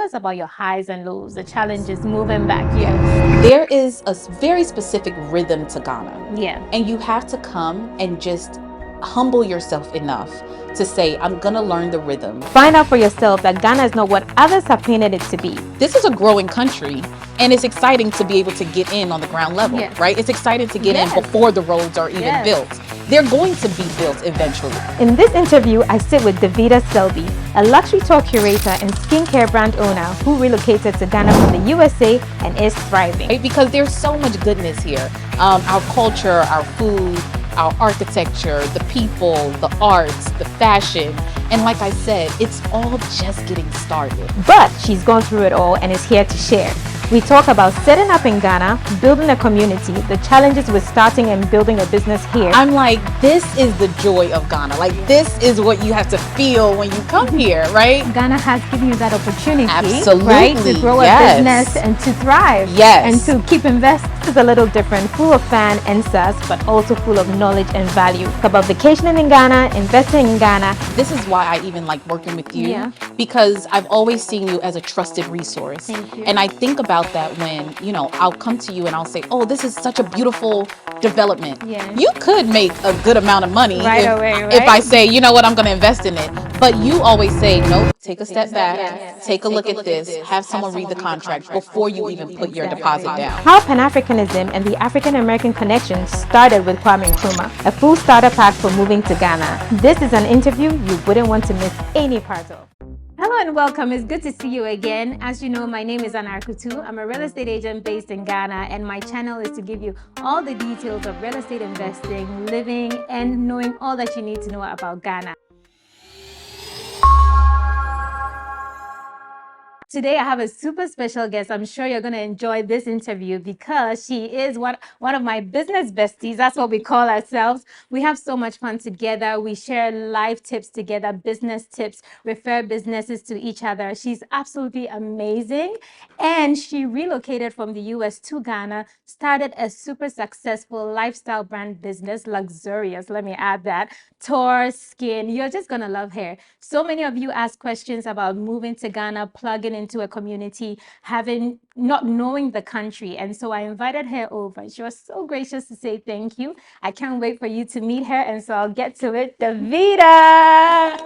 us about your highs and lows, the challenges moving back here. There is a very specific rhythm to Ghana. Yeah. And you have to come and just humble yourself enough to say, I'm gonna learn the rhythm. Find out for yourself that Ghana is not what others have painted it to be. This is a growing country, and it's exciting to be able to get in on the ground level, right? It's exciting to get in before the roads are even built. They're going to be built eventually. In this interview, I sit with Davida Selby, a luxury tour curator and skincare brand owner who relocated to Ghana from the USA and is thriving. Right? Because there's so much goodness here. Our culture, our food, our architecture, the people, the arts, the fashion. And like I said, it's all just getting started. But she's gone through it all and is here to share. We talk about setting up in Ghana, building a community, the challenges with starting and building a business here. I'm like, this is the joy of Ghana. Like, this is what you have to feel when you come here, right? Ghana has given you that opportunity, absolutely, right? To grow a business and to thrive. And to keep investing. This is a little different, full of fun and sass, but also full of knowledge and value. About vacationing in Ghana, investing in Ghana. This is why I even like working with you, because I've always seen you as a trusted resource. Thank you. And I think about that when, I'll come to you and I'll say, oh, this is such a beautiful development. You could make a good amount of money if I say, you know what, I'm going to invest in it. But you always say, nope, take a step back, take a look at this, have someone read the contract before you even put your deposit down. How Pan-Africanism and the African-American connection started with Kwame Nkrumah, a full starter pack for moving to Ghana. This is an interview you wouldn't want to miss any part of. Hello and welcome. It's good to see you again. As you know, my name is ARKUTU'S. I'm a real estate agent based in Ghana, and my channel is to give you all the details of real estate investing, living, and knowing all that you need to know about Ghana. Today I have a super special guest. I'm sure you're going to enjoy this interview because she is one of my business besties. That's what we call ourselves. We have so much fun together. We share life tips together, business tips, refer businesses to each other. She's absolutely amazing. And she relocated from the US to Ghana, started a super successful lifestyle brand business, luxurious, let me add that, Tour Skin. You're just going to love her. So many of you ask questions about moving to Ghana, plugging into a community, not knowing the country. And so I invited her over. She was so gracious to say thank you. I can't wait for you to meet her. And so I'll get to it. Davida.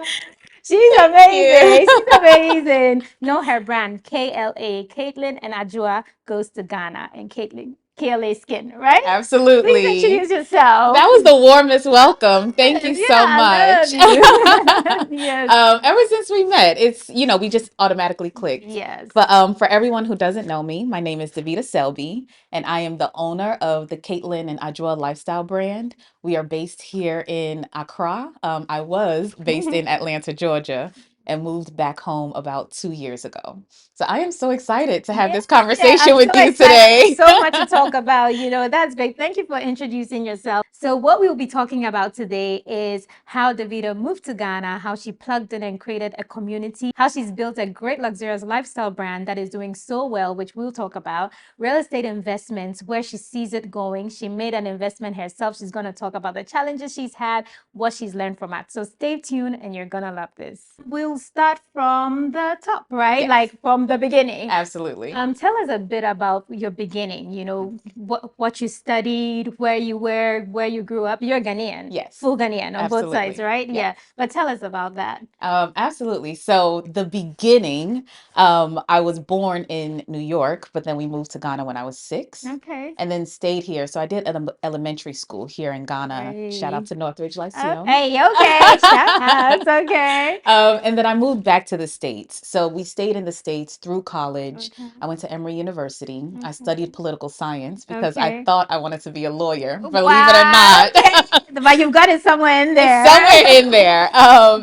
She's amazing. She's amazing. Know her brand, KLA, KateLynn Adwoa goes to Ghana, and KLA Skin, right? Absolutely. Please introduce yourself. That was the warmest welcome. Thank you so much. I love you. Yes. Ever since we met, it's, we just automatically clicked. Yes. But for everyone who doesn't know me, my name is Davida Selby, and I am the owner of the KateLynn Adwoa lifestyle brand. We are based here in Accra. I was based in Atlanta, Georgia, and moved back home about 2 years ago. So I am so excited to have this conversation with you today. So much to talk about, that's great. Thank you for introducing yourself. So what we'll be talking about today is how Davida moved to Ghana, how she plugged in and created a community, how she's built a great luxurious lifestyle brand that is doing so well, which we'll talk about, real estate investments, where she sees it going. She made an investment herself. She's going to talk about the challenges she's had, what she's learned from it. So stay tuned and you're going to love this. We'll start from the top, right? Yes. Like from the beginning. Absolutely. Tell us a bit about your beginning, what you studied, where you were, where you grew up. You're Ghanaian. Yes. Full Ghanaian on both sides, right? Yes. Yeah. But tell us about that. Absolutely. So the beginning, I was born in New York, but then we moved to Ghana when I was 6. Okay. And then stayed here. So I did elementary school here in Ghana. Great. Shout out to Northridge Lyceum. Hey, okay. Shout out. Okay. And then I moved back to the States. So we stayed in the States through college. Okay. I went to Emory University. Okay. I studied political science because Okay. I thought I wanted to be a lawyer, believe it or Wow. not. But you've got it somewhere in there. Somewhere in there.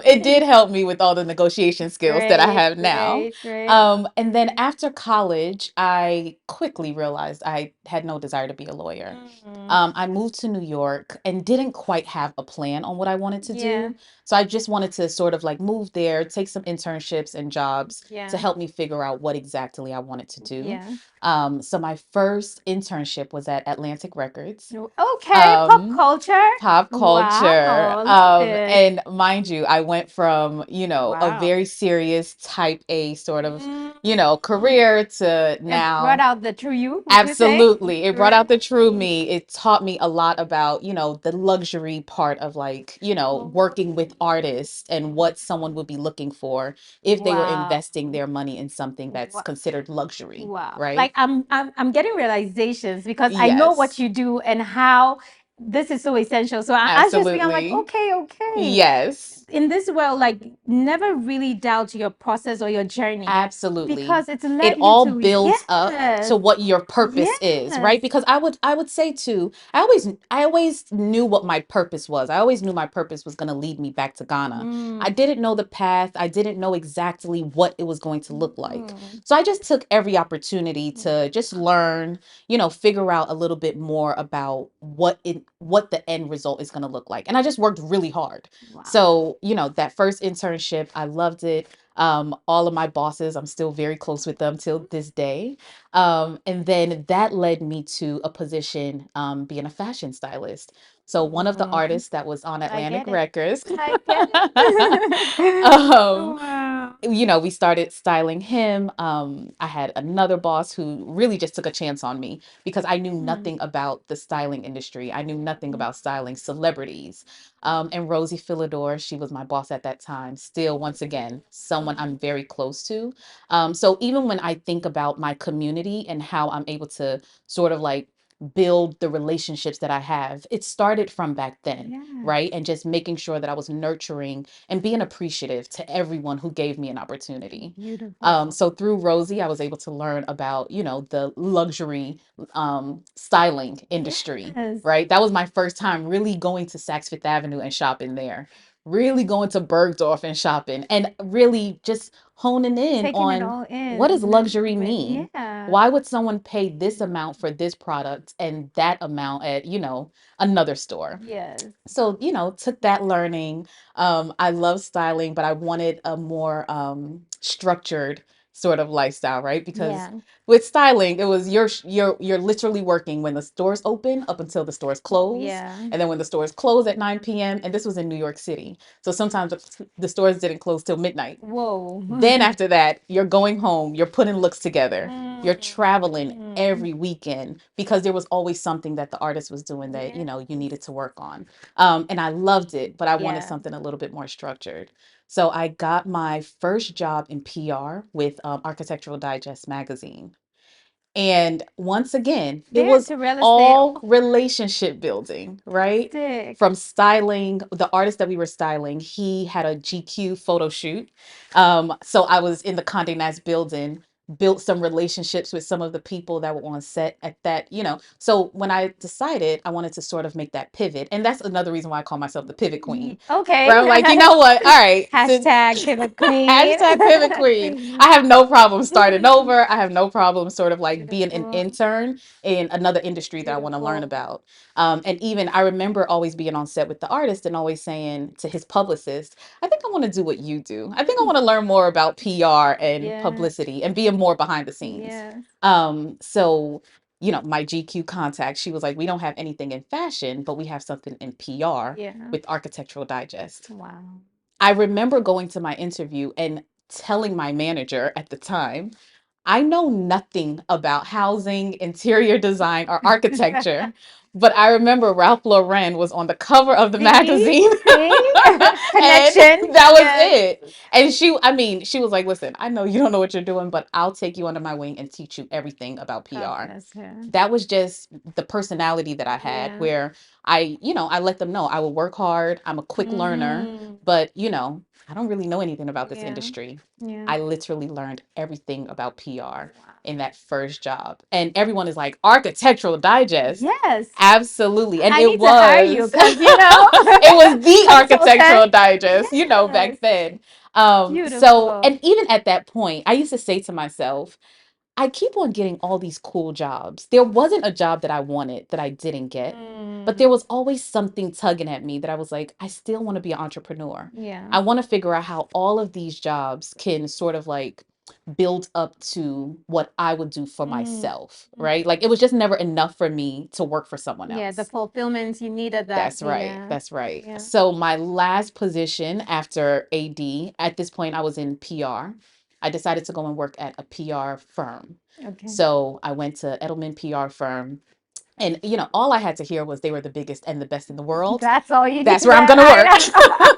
It did help me with all the negotiation skills that I have now. Great. And then after college, I quickly realized I had no desire to be a lawyer. I moved to New York and didn't quite have a plan on what I wanted to do. So I just wanted to sort of like move there, take some internships and jobs to Yeah. help me figure out what exactly I wanted to do. Yeah. So my first internship was at Atlantic Records. No. Okay, pop Um, culture. Pop culture. Wow, love it. And mind you, I went from, a Wow. very serious type A sort of, Mm. career to It brought now. out the true you, would you say? Absolutely. It brought out the true Really? me. It taught me a lot about, the luxury part of like, working with artists and what someone would be looking for if they were Wow. investing their money in something that's Wow. considered luxury, Wow. right? Like I'm getting realizations because I know what Yes, you do and how this is so essential. So I just think I'm like, absolutely. okay, okay. Yes. In this world, like never really doubt your process or your journey Absolutely. because it's It led you all to builds up to yes, what your purpose is, right? yes. Because I would say too, I always knew what my purpose was. I always knew my purpose was going to lead me back to Ghana. I Mm, didn't know the path. I didn't know exactly what it was going to look like. mm. So I just took every opportunity to just learn, figure out a little bit more about what the end result is going to look like. And I just worked really hard. Wow. So, that first internship, I loved it. All of my bosses, I'm still very close with them till this day. And then that led me to a position being a fashion stylist. So one of the Mm, artists that was on I Atlantic get it. Records, I get it. um, Wow. we started styling him. I had another boss who really just took a chance on me because I knew Mm, nothing about the styling industry. I knew nothing about styling celebrities. And Rosie Philidor, she was my boss at that time. Still, once again, someone I'm very close to. So even when I think about my community and how I'm able to sort of like build the relationships that I have, it started from back then, yes. right? And just making sure that I was nurturing and being appreciative to everyone who gave me an opportunity. Beautiful. So through Rosie, I was able to learn about, the luxury styling industry, Yes. right? That was my first time really going to Saks Fifth Avenue and shopping there, really going to Bergdorf and shopping, and really just honing in Taking it on all what in does a little luxury bit. mean? Yeah. Why would someone pay this amount for this product and that amount at, another store? Yes. So took that learning. I love styling, but I wanted a more structured sort of lifestyle, right? Because Yeah. with styling, it was you're literally working when the stores open up until the stores close, Yeah. and then when the stores close at 9 p.m., and this was in New York City, so sometimes the stores didn't close till midnight. Whoa. Then after that, you're going home, you're putting looks together. You're traveling Mm. every weekend because there was always something that the artist was doing that, Yes. you needed to work on. And I loved it, but I wanted Yeah. something a little bit more structured. So I got my first job in PR with Architectural Digest magazine. And once again, it There was to real estate. all relationship building, right? Fantastic. From styling, the artist that we were styling, he had a GQ photo shoot. So I was in the Condé Nast building, built some relationships with some of the people that were on set at that. So when I decided I wanted to sort of make that pivot, and that's another reason why I call myself the pivot queen, Okay. where I'm like, you know what? All right, since Hashtag pivot queen. hashtag pivot queen. I have no problem starting over. I have no problem sort of like being an Beautiful. intern in another industry that I want to learn Beautiful. about. And even I remember always being on set with the artist and always saying to his publicist, I think I want to do what you do. I think I want to learn more about PR and Yeah. publicity and being more behind the scenes. Yes. So my GQ contact, she was like, we don't have anything in fashion, but we have something in PR Yeah. with Architectural Digest. Wow. I remember going to my interview and telling my manager at the time, I know nothing about housing, interior design, or architecture, but I remember Ralph Lauren was on the cover of the See? magazine. See? And Connection. that was Yes. it. And she was like, listen, I know you don't know what you're doing, but I'll take you under my wing and teach you everything about God PR. bless her. That was just the personality that I had Yeah. where I let them know I will work hard. I'm a quick learner, Mm. but I don't really know anything about this Yeah. industry. Yeah. I literally learned everything about PR Wow. in that first job. And everyone is like, Architectural Digest. Yes. Absolutely. And I it need to hire you was because, it was the consultant. Architectural Digest, back Yes. then. So Beautiful. and even at that point, I used to say to myself, I keep on getting all these cool jobs. There wasn't a job that I wanted that I didn't get, but Mm, there was always something tugging at me that I was like, I still want to be an entrepreneur. yeah. I want to figure out how all of these jobs can sort of like build up to what I would do for Mm, myself, mm. right? Like it was just never enough for me to work for someone Yeah, the else. fulfillment you needed that. That's right. Yeah. That's right. Yeah. So my last position after AD, at this point I was in PR. I decided to go and work at a PR firm. Okay. So I went to Edelman PR firm, and all I had to hear was they were the biggest and the best in the world. That's all you That's needed. where I'm going to work. I know.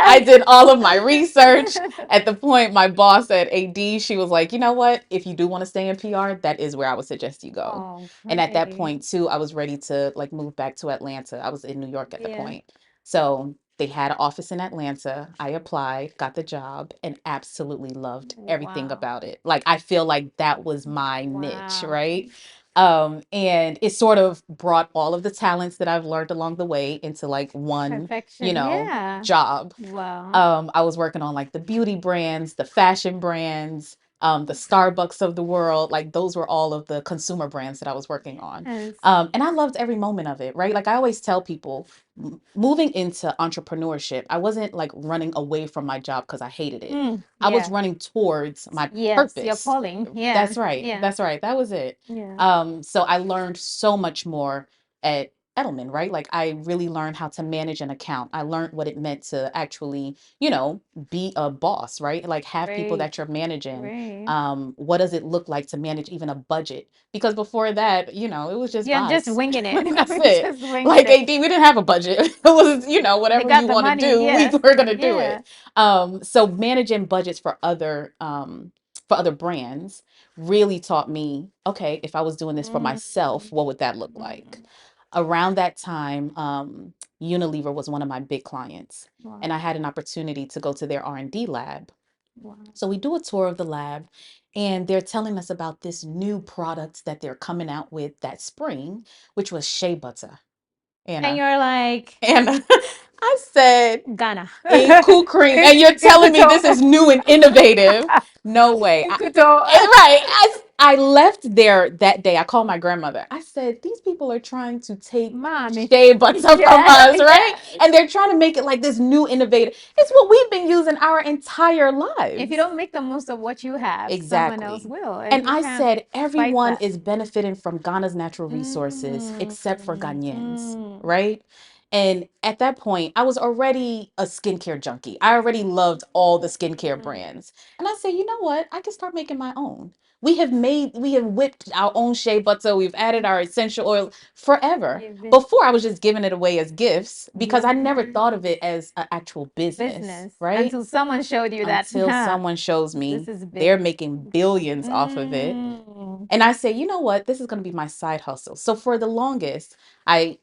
I Yes. did all of my research. At the point, my boss at AD, she was like, you know what? If you do want to stay in PR, that is where I would suggest you go. Oh, And at that great. point, too, I was ready to like move back to Atlanta. I was in New York at the Yeah. point. So they had an office in Atlanta. I applied, got the job, and absolutely loved everything Wow. about it. Like, I feel like that was my niche, Wow. right? And it sort of brought all of the talents that I've learned along the way into like one, Perfection. Yeah. job. Wow. I was working on like the beauty brands, the fashion brands, the Starbucks of the world. Like those were all of the consumer brands that I was working on. Yes. And I loved every moment of it, right? Like I always tell people, moving into entrepreneurship, I wasn't like running away from my job because I hated it. Mm, I was yeah. running towards my Yes, you're purpose. calling. Yeah. That's right. Yeah. That's right. That was it. Yeah. So I learned so much more at Edelman, right? Like I really learned how to manage an account. I learned what it meant to actually, be a boss, right? Like have people Great. that you're managing. Great. What does it look like to manage even a budget? Because before that, it was just You're just vibes. winging it. That's it. Just winging Like it. AD, we didn't have a budget. It was, They whatever got you the want to money. do, we Yes. were gonna do Yeah. it. So managing budgets for other brands really taught me, okay, if I was doing this for Mm, myself, what would that look like? mm. Around that time, Unilever was one of my big clients, and Wow. I had an opportunity to go to their R&D lab. Wow. So we do a tour of the lab, and they're telling us about this new product that they're coming out with that spring, which was shea butter. And Anna. you're like, And I said, Ghana. in cool cream, and you're telling me Ikuto. this is new and innovative. No way. Ikuto. Right. I left there that day. I called my grandmother. I said, these people are trying to take Mommy. shea butter from Yes. us, right? Yes. And they're trying to make it like this new innovative. It's what we've been using our entire If you lives. don't make the most of what you have, someone else Exactly. will, and And you I can't said, fight everyone that. is benefiting from Ghana's natural resources Mm, except for Ghanaians, mm, right? And at that point, I was already a skincare junkie. I already loved all the skincare mm. brands. And I said, you know what? I can start making my own. We have whipped our own shea butter. We've added our essential oil forever. You've been Before, I was just giving it away as gifts because I never yeah. thought of it as an actual business, Business right? until someone showed you that, Until huh, someone shows this me is big. they're making billions off of it. Mm, And I say, you know what? This is going to be my side hustle. So for the longest, I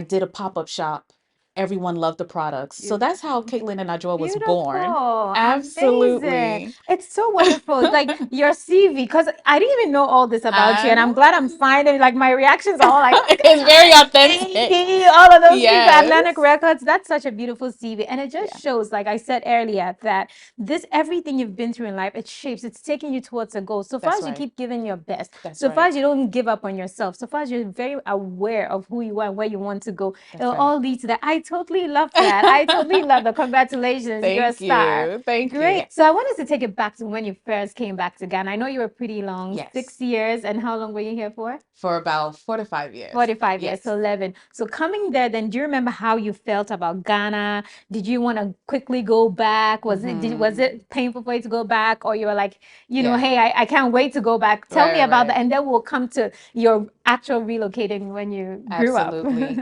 did a pop-up shop. Everyone loved the products. So that's how beautiful. KateLynn and Adwoa was born. Beautiful. Amazing. Absolutely. It's so wonderful. It's like your CV, because I didn't even know all this about you. I And I'm know. glad I'm finding like my reactions are all like, oh my It's God, very authentic. AD, all of those people, Atlantic Yes. Records. That's such a beautiful CV. And it just Yeah, shows, like I said earlier, that this everything you've been through in life, it shapes, it's taking you towards a goal. So far that's as you right. keep giving your best, That's so far right. as you don't give up on yourself, so far as you're very aware of who you are and where you want to go, That's it'll right. all lead to that. I totally love that. I totally love that. Congratulations, you're a Thank star. you. Thank you. Great. So I wanted to take it back to when you first came back to Ghana. I know you were pretty long, Yes. 6 years. And how long were you here for? For about 4 to 5 years. 45 years, so Yes. 11. So coming there, then do you remember how you felt about Ghana? Did you want to quickly go back? Was Hmm. it painful for you to go back? Or you were like, Yeah. hey, I can't wait to go back. Tell me Right, about that. right. And then we'll come to your actual relocating when you grew up. Absolutely.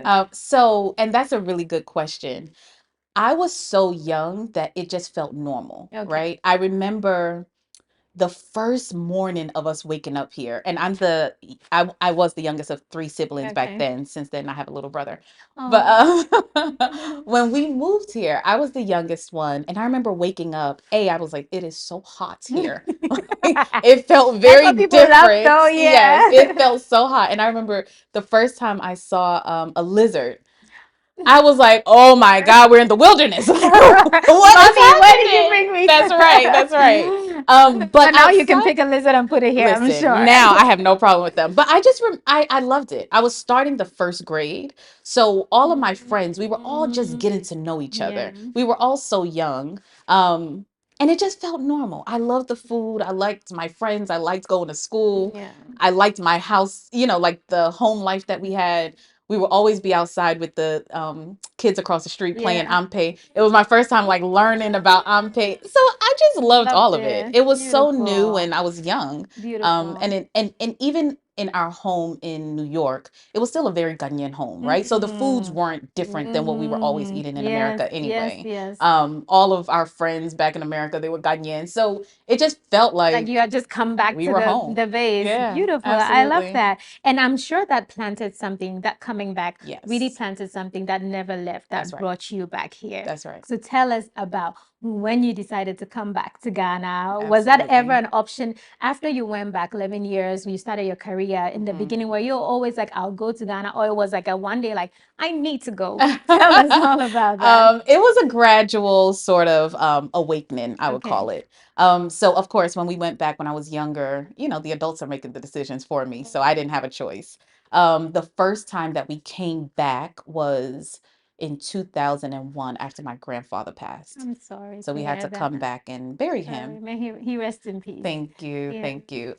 And that's a really good question. I was so young that it just felt normal, Okay. right? I remember the first morning of us waking up here, and I was the youngest of three siblings back Okay. then. Since then, I have a little brother. But Oh. when we moved here, I was the youngest one, and I remember waking up. I was like, it is so hot here. It felt That's very what people love, different. though. Yes, it Yeah. felt so hot. And I remember the first time I saw a lizard. I was like, oh my God, we're in the wilderness. Like, what is Mommy, where did you happening? bring me That's right. to? That's right. So But now you can outside, pick a lizard and put it here, I'm listen, sure. now I have no problem with them. But I just I loved it. I was starting the first grade. So all of my friends, we were all just Mm, getting to know each yeah. other. We were all so young. Um and it just felt normal. I loved the food. I liked my friends. I liked going to school. Yeah. I liked my house, like the home life that we had. We would always be outside with the kids across the street playing Yeah. ampe. It was my first time like learning about ampe. So I just loved all Loved of it. it. It was so new Beautiful. and I was young. Beautiful. And even in our home in New York, it was still a very Ghanaian home, right? So the foods Mm-hmm. weren't different than what we were always Mm-hmm. eating in Yes, America yes, anyway. yes. All of our friends back in America, they were Ghanaian. So it just felt Like you like had just come back we to were the home. the base. Yeah, Beautiful. I love absolutely. that. And I'm sure that planted something, that coming back really Yes, planted something that never left, that's that right. brought you back here. That's right. So tell us about when you decided to come back to Ghana. Was that ever Absolutely. an option after you went back 11 years, you started your career in the Mhm. beginning, were you always like, I'll go to Ghana? Or it was like a one day, like, I need to go. Tell us all about that. It was a gradual sort of awakening, I would Okay. call it. So of course, when we went back when I was younger, the adults are making the decisions for me, so I didn't have a choice. The first time that we came back was in 2001 after my grandfather passed. I'm sorry So to we had hear to that. come back and bury Sorry. him. May he rest in peace. Thank you. Yeah. Thank you.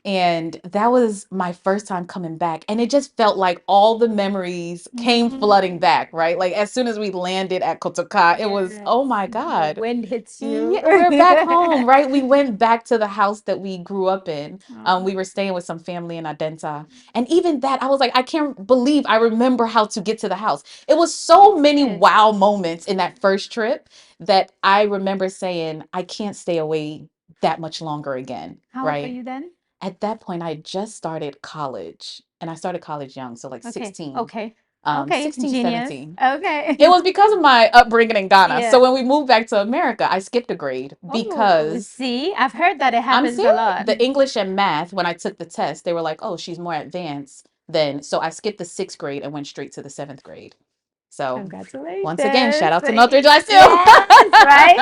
And that was my first time coming back. And it just felt like all the memories came flooding Mhm. back, right? Like as soon as we landed at Kotoka, it was, Yes. oh my The God. wind hits you. Yeah, we're back home, right? We went back to the house that we grew up in. We were Oh, staying with some family in Adenta. And even that, I was like, I can't believe I remember how to get to the house. It was you so many did. wow moments in that first trip that I remember saying, I can't stay away that much longer again, How old were right? you then? At that point, I had just started college and I started college young, so like Okay. 16, Okay. Okay. 16, Genius. 17. It Okay. was because of my upbringing in Ghana. So Yeah. when we moved back to America, I skipped a grade Oh, because see, I've heard that it I'm happens a serious. lot. The English and math, when I took the test, they were like, oh, she's more advanced than. So I skipped the sixth grade and went straight to the seventh grade. So once again, shout Congratulations. out to Northridge Yes, ISU. right?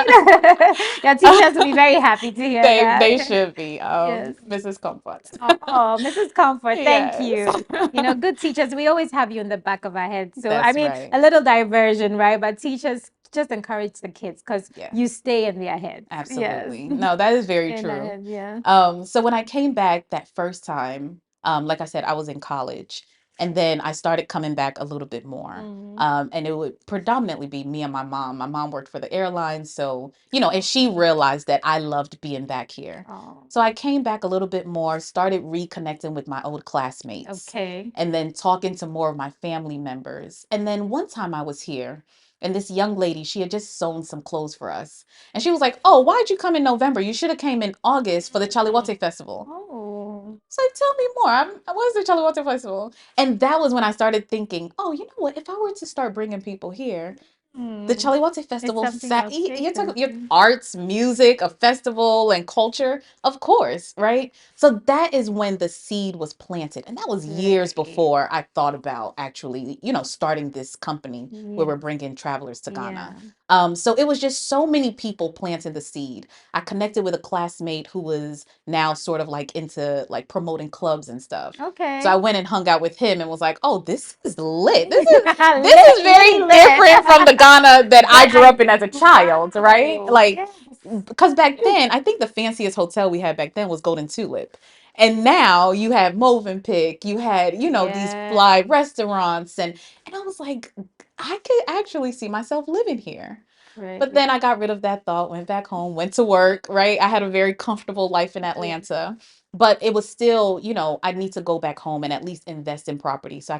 Your teachers will be very happy to hear They that. should be. Yes. Mrs. Comfort. Oh, Mrs. Comfort, thank Yes. you. You know, good teachers, we always have you in the back of our heads. So, I That's mean, right. a little diversion, right? But teachers just encourage the kids because you Yes. stay in their heads. Yes. Absolutely. No, that is very In their true. heads, yeah. So when I came back that first time, like I said, I was in college, and then I started coming back a little bit more. Mm. And it would predominantly be me and my mom. My mom worked for the airlines, so and she realized that I loved being back here. Oh, So I came back a little bit more, started reconnecting with my old classmates, okay. and then talking to more of my family members. And then one time I was here, and this young lady, she had just sewn some clothes for us. And she was like, "Oh, why'd you come in November? You should have came in August for the Mm. Chaliwate Festival." Oh. So tell me more. What is the Chaliwate Festival? And that was when I started thinking, oh, you know what? If I were to start bringing people here, the Mm. Chaliwate It's Festival, something else. you're talking your Mm. arts, music, a festival, and culture, of course, right? So that is when the seed was planted. And that was years Great. before I thought about actually, starting this company where Yeah. we're bringing travelers to Ghana. Yeah. So it was just so many people planting the seed. I connected with a classmate who was now sort of like into like promoting clubs and stuff. So I Okay. went and hung out with him and was like, "Oh, this is lit. This is Lately very lit. different from the Ghana that I That grew I up in as a grew child, right? Wow. Like, Yes. because back then, I think the fanciest hotel we had back then was Golden Tulip. And now you have Movenpick, you had, these fly Yes. restaurants. And I was like, I could actually see myself living here. But Great. then I got rid of that thought, went back home, went to work, right? I had a very comfortable life in Yeah. Atlanta, but it was still, I need to go back home and at least invest in property so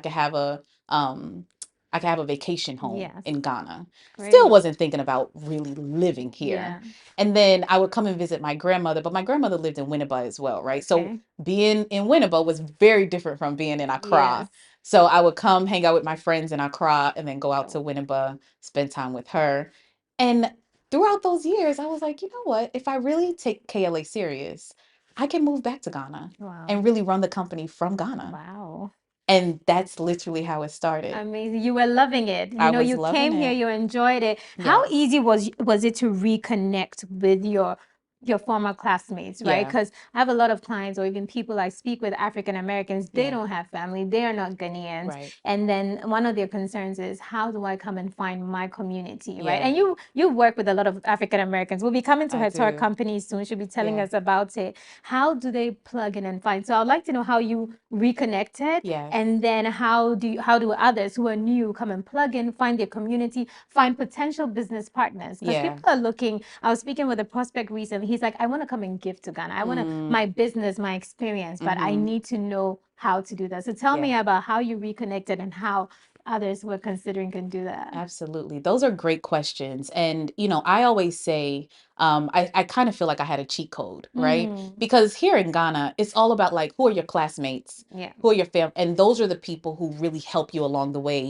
um I could have a vacation home Yes. in Ghana. Still Great. wasn't thinking about really living here. Yeah. And then I would come and visit my grandmother, but my grandmother lived in Winneba as well, right? So Okay. being in Winneba was very different from being in Yes. Accra. So I would come hang out with my friends in Accra and then go out to Oh, Winneba, spend time with her. And throughout those years, I was like, you know what? If I really take KLA serious, I can move back to Ghana and wow. really run the company from Ghana. Wow. And that's literally how it started. Amazing. You were loving it. I You know, was you loving came here, it. you enjoyed it. How Yes. easy was it to reconnect with your your former classmates, right? Yeah. Because I have a lot of clients or even people I speak with, African Americans, they Yeah. don't have family, they are not Ghanaians. Right. And then one of their concerns is how do I come and find my community, right? Yeah. And you work with a lot of African Americans. We'll be coming to I her to our do. company soon. She'll be telling Yeah. us about it. How do they plug in and find? So I'd like to know how you reconnected, Yes. and then how do others who are new come and plug in, find their community, find potential business partners? Because Yeah. people are looking. I was speaking with a prospect recently. He's like, I want to come and give to Ghana. I want to Mm. my business, my experience, but I Mm-hmm. need to know how to do that. So tell Yeah. me about how you reconnected and how others who are considering can do that. Absolutely. Those are great questions. And, I always say, I kind of feel like I had a cheat code, right? Mm, Because here in Ghana, it's all about like, who are your classmates? yeah. Who are your fam? And those are the people who really help you along the way,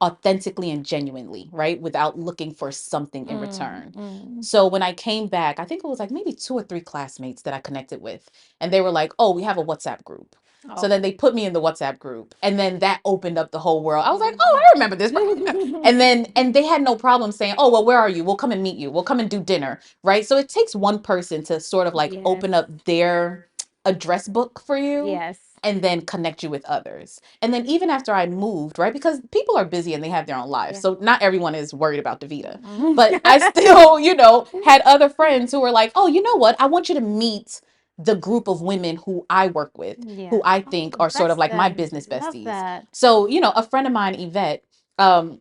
authentically and genuinely, right? Without looking for something in Mm, return. mm. So when I came back, I think it was like maybe 2 or 3 classmates that I connected with. And they were like, oh, we have a WhatsApp group. So Oh. then they put me in the WhatsApp group. And then that opened up the whole world. I was like, oh, I remember this. And they had no problem saying, oh, well, where are you? We'll come and meet you. We'll come and do dinner. Right. So it takes one person to sort of like Yes. open up their address book for you Yes. and then connect you with others. And then even after I moved, right, because people are busy and they have their own lives. Yeah. So not everyone is worried about Davida. Mm. But I still, had other friends who were like, oh, you know what? I want you to meet the group of women who I work with, Yeah. who I think Oh, are sort of that's like my good. business Love besties. that. So, a friend of mine, Yvette,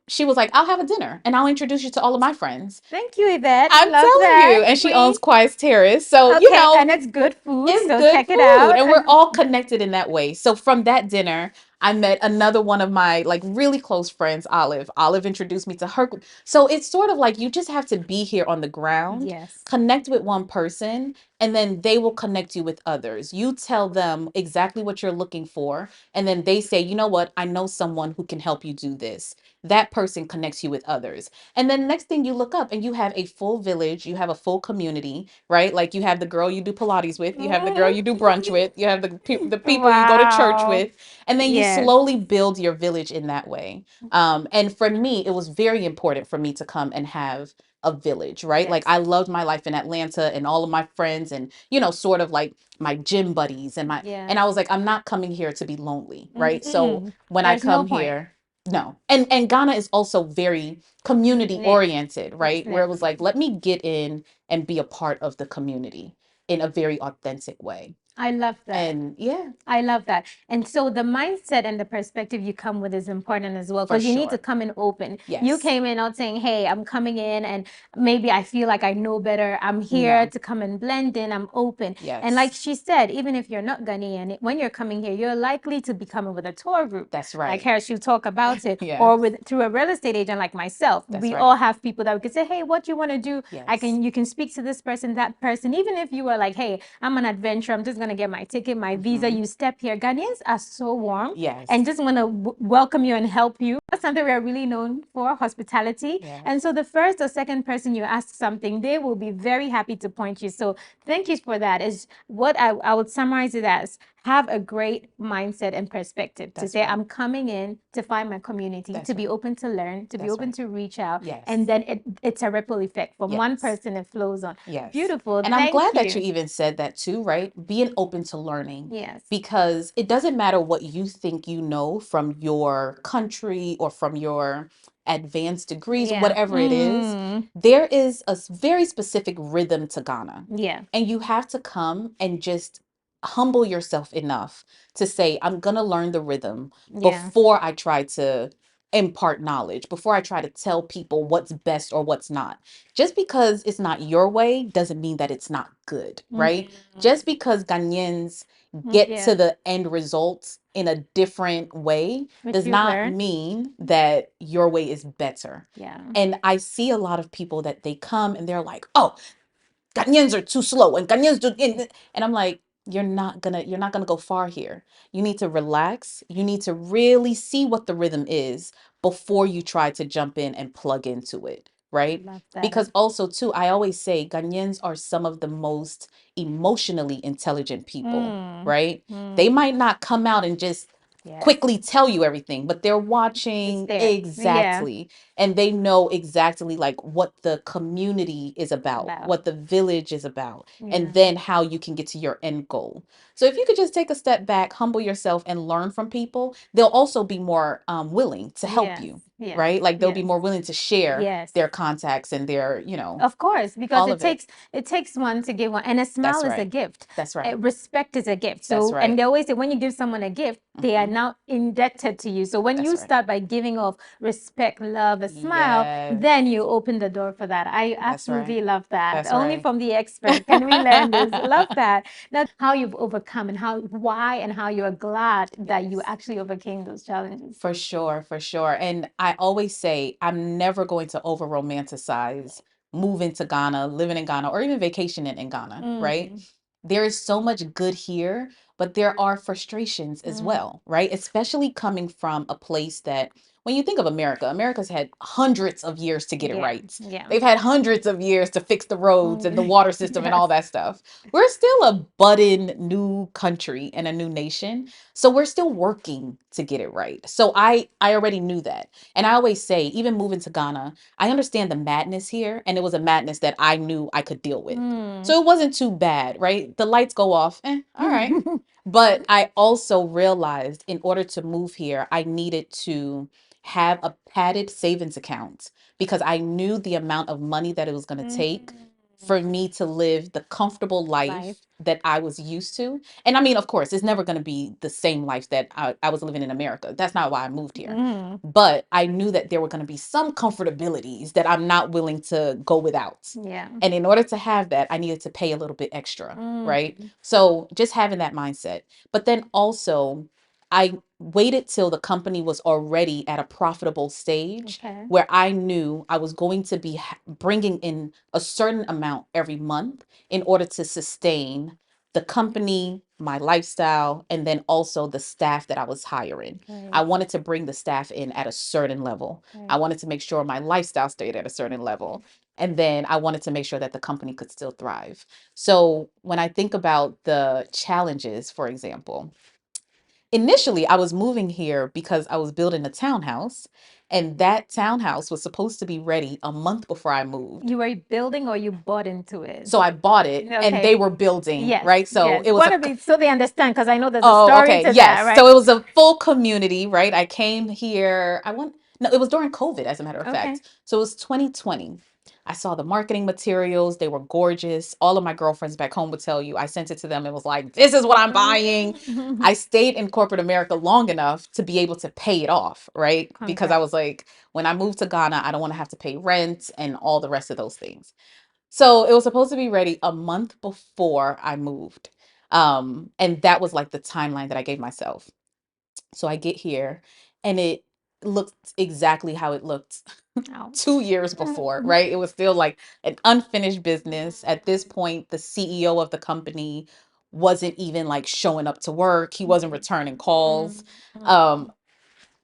she was like, I'll have a dinner and I'll introduce you to all of my friends. Thank you, Yvette. I'm Love telling that. you. And she Queen. owns Quiet's Terrace. So, Okay, and it's good food, it's so good check it food. out. And we're all connected in that way. So from that dinner, I met another one of my like really close friends, Olive. Olive introduced me to her. So it's sort of like you just have to be here on the ground, Yes. connect with one person, and then they will connect you with others. You tell them exactly what you're looking for, and then they say, you know what, I know someone who can help you do this. That person connects you with others. And then next thing you look up and you have a full village, you have a full community, right? Like you have the girl you do Pilates with, you have the girl you do brunch with, you have the people you go to church Wow. with, and then you Yes. slowly build your village in that way. And for me, it was very important for me to come and have a village, right? Like Yes. I loved my life in Atlanta and all of my friends and sort of like my gym buddies and Yes. I was like, I'm not coming here to be lonely, right? So Mm-mm. when I There's no come point. here, no. And Ghana is also very community Yes. oriented, right? Where it was Definitely. like, let me get in and be a part of the community in a very authentic way. I love that. And yeah, I love that. And so the mindset and the perspective you come with is important as well for because you need to sure. come in open. You Yes. came in not saying, hey, I'm coming in and maybe I feel like I know better. I'm here No. to come and blend in. I'm open. And like Yes. she said, even if you're not Ghanaian, when you're coming here, you're likely to be coming with a tour group. That's Like right. her, she'll talk about it, or Yes. with through a real estate agent like myself. That's We all right. have people that we could say, hey, what do you want to do? Yes. You can speak to this person, that person. Even if you were like, hey, I'm an adventurer, I'm just gonna get my ticket, my visa. Hmm. You step here. Ghanaians are so warm and Yes. just want to welcome you and help you. That's something we are really known for, hospitality. Yes. And so the first or second person you ask something, they will be very happy to point you. So thank you for that. Is what I would summarize it as: have a great mindset and perspective to That's say, right. I'm coming in to find my community, to That's be right. open to learn, to be That's open right. to reach out. Yes. And then it's a ripple effect. From one Yes. person, it flows on. Yes. Beautiful. And I'm Thank glad that you you. even said that too, right? Being open to learning Yes. because it doesn't matter what you think you know from your country or from your advanced degrees, Yeah. whatever it is, there is a very specific rhythm to Ghana. Yeah. And you have to come and just humble yourself enough to say, I'm going to learn the rhythm Yeah. before I try to impart knowledge, before I try to tell people what's best or what's not. Just because it's not your way doesn't mean that it's not good, right? Just because Ghanaians get Yeah. to the end result in a different way Which does you've not learned. mean that your way is better. Yeah. And I see a lot of people that they come and they're like, oh, Ghanaians are too slow and Ghanaians do, and I'm like, you're not gonna go far here. You need to relax. You need to really see what the rhythm is before you try to jump in and plug into it, right? Love that. Because also too, I always say Ghanaians are some of the most emotionally intelligent people, Mm. right? They Mm. might not come out and just Yes. quickly tell you everything, but they're It's watching there. Yeah. exactly, and they know exactly like what the community is about, About. what the village is about, Yeah. and then how you can get to your end goal. So if you could just take a step back, humble yourself, and learn from people, they'll also be more willing to help Yes. you, Yes. right? Like they'll be Yes. more willing to share Yes. their contacts and their, Of course, because all of it. it takes one to give one, and a smile That's is a right. gift. That's right. Respect is a gift. That's So, and right. they always say when you give someone a gift, they are Hmm. now indebted to you. So when That's you right. start by giving off respect, love, a smile, Yes. then you open the door for that. I That's right. absolutely love that. That's Only right. from the expert can we learn this. Love that. Now, how you've overcome and why, and how you are glad that you Yes. actually overcame those challenges. For sure, for sure. And I always say I'm never going to over romanticize moving to Ghana, living in Ghana, or even vacationing in Ghana, right? Mm, There is so much good here, but there are frustrations as mm, well, right? Especially coming from a place that when you think of America, America's had hundreds of years to get it yeah, right. yeah. They've had hundreds of years to fix the roads and the Mm, water system and all yes. that stuff. We're still a budding new country and a new nation. So we're still working to get it right. So I already knew that. And I always say, even moving to Ghana, I understand the madness here, and it was a madness that I knew I could deal with. Mm. So it wasn't too bad, right? The lights go off, all right. But I also realized in order to move here, I needed to have a padded savings account because I knew the amount of money that it was going to take Mm. for me to live the comfortable Life. life that I was used to. And I mean, of course, it's never going to be the same life that I was living in America. That's not why I moved here. Mm. But I knew that there were going to be some comfortabilities that I'm not willing to go without. Yeah. And in order to have that, I needed to pay a little bit extra, right? Mm. So just having that mindset. But then also, I waited till the company was already at a profitable stage Okay. where I knew I was going to be bringing in a certain amount every month in order to sustain the company, my lifestyle, and then also the staff that I was hiring. I Great. wanted to bring the staff in at a certain level. I Great. wanted to make sure my lifestyle stayed at a certain level. And then I wanted to make sure that the company could still thrive. So when I think about the challenges, for example, initially I was moving here because I was building a townhouse, and that townhouse was supposed to be ready a month before I moved. You were building or you bought into it? So I bought it and they Okay. were building, Yes. right? So Yes. it was One a of these, so they understand, because I know there's a Oh, story okay. to that, Yes. So right? it was a full community, right? I came here. No, it was during COVID, as a matter of Okay. fact. So it was 2020. I saw the marketing materials. They were gorgeous. All of my girlfriends back home would tell you, I sent it to them and was like, this is what I'm buying. I stayed in corporate America long enough to be able to pay it off, right? Because I Congrats. was like, when I moved to Ghana, I don't want to have to pay rent and all the rest of those things. So it was supposed to be ready a month before I moved. And that was like the timeline that I gave myself. So I get here and it looked exactly how it looked Ouch. 2 years before, right? It was still like an unfinished business. At this point, the CEO of the company wasn't even like showing up to work. He wasn't returning calls. Um,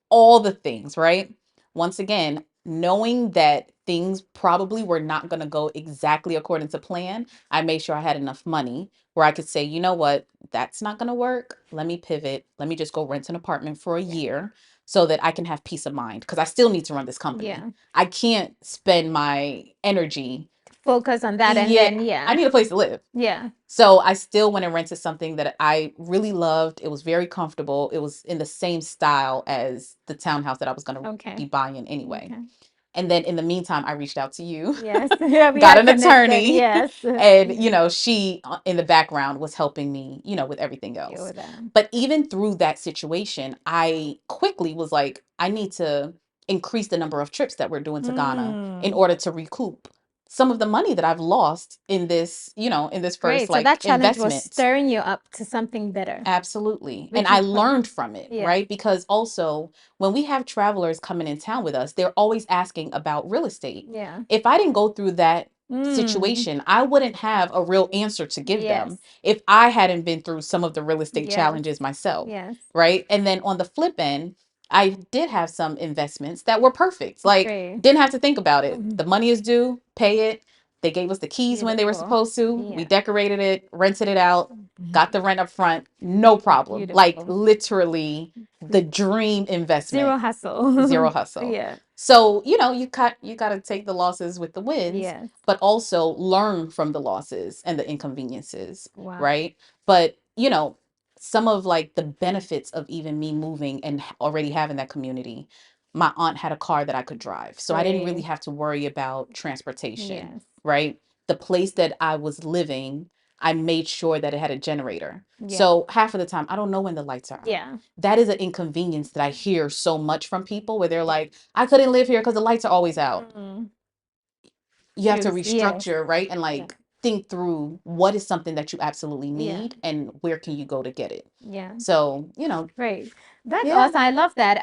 all the things, right? Once again, knowing that things probably were not going to go exactly according to plan, I made sure I had enough money where I could say, you know what, that's not going to work. Let me pivot. Let me just go rent an apartment for a Yeah. year so that I can have peace of mind because I still need to run this company. Yeah. I can't spend my energy. Focus on that, and Yeah, then I yeah. need a place to live. Yeah. So I still went and rented something that I really loved. It was very comfortable. It was in the same style as the townhouse that I was going to Okay. be buying anyway. Okay. And then in the meantime, I reached out to you, Yes. Yeah, we got are an connected. attorney, Yes. and she in the background was helping me, with everything Deal else. with that. But even through that situation, I quickly was like, I need to increase the number of trips that we're doing to Ghana in Mm. order to recoup some of the money that I've lost in this, in this first Great. So like that challenge was investment. stirring you up to something better, Absolutely. And which I is fun. learned from it, Yeah. right? Because also when we have travelers coming in town with us, they're always asking about real estate. Yeah. If I didn't go through that Mm. situation, I wouldn't have a real answer to give them Yes. if I hadn't been through some of the real estate Yes. challenges myself, Yes. right? And then on the flip end, I did have some investments that were perfect. Like, Great. didn't have to think about it. Mhm. The money is due, pay it. They gave us the keys when they were Beautiful. supposed to. We Yeah. decorated it, rented it out, got the rent up front, no problem. Like Beautiful. literally the dream Zero investment, zero hustle. hustle. Yeah. So, you got to take the losses with the wins, Yes. but also learn from the losses and the inconveniences, Wow. right? But, some of like the benefits of even me moving and already having that community, my aunt had a car that I could drive. So I didn't really Great. have to worry about transportation, Yes. right? The place that I was living, I made sure that it had a generator. Yeah. So half of the time, I don't know when the lights are out. Yeah. That is an inconvenience that I hear so much from people where they're like, I couldn't live here because the lights are always out. Mm. You have to Truth. Yes. restructure, right? And Yeah. like think through what is something that you absolutely Yeah. need and where can you go to get it. Yeah. So, Great. That's yeah, awesome. I love that.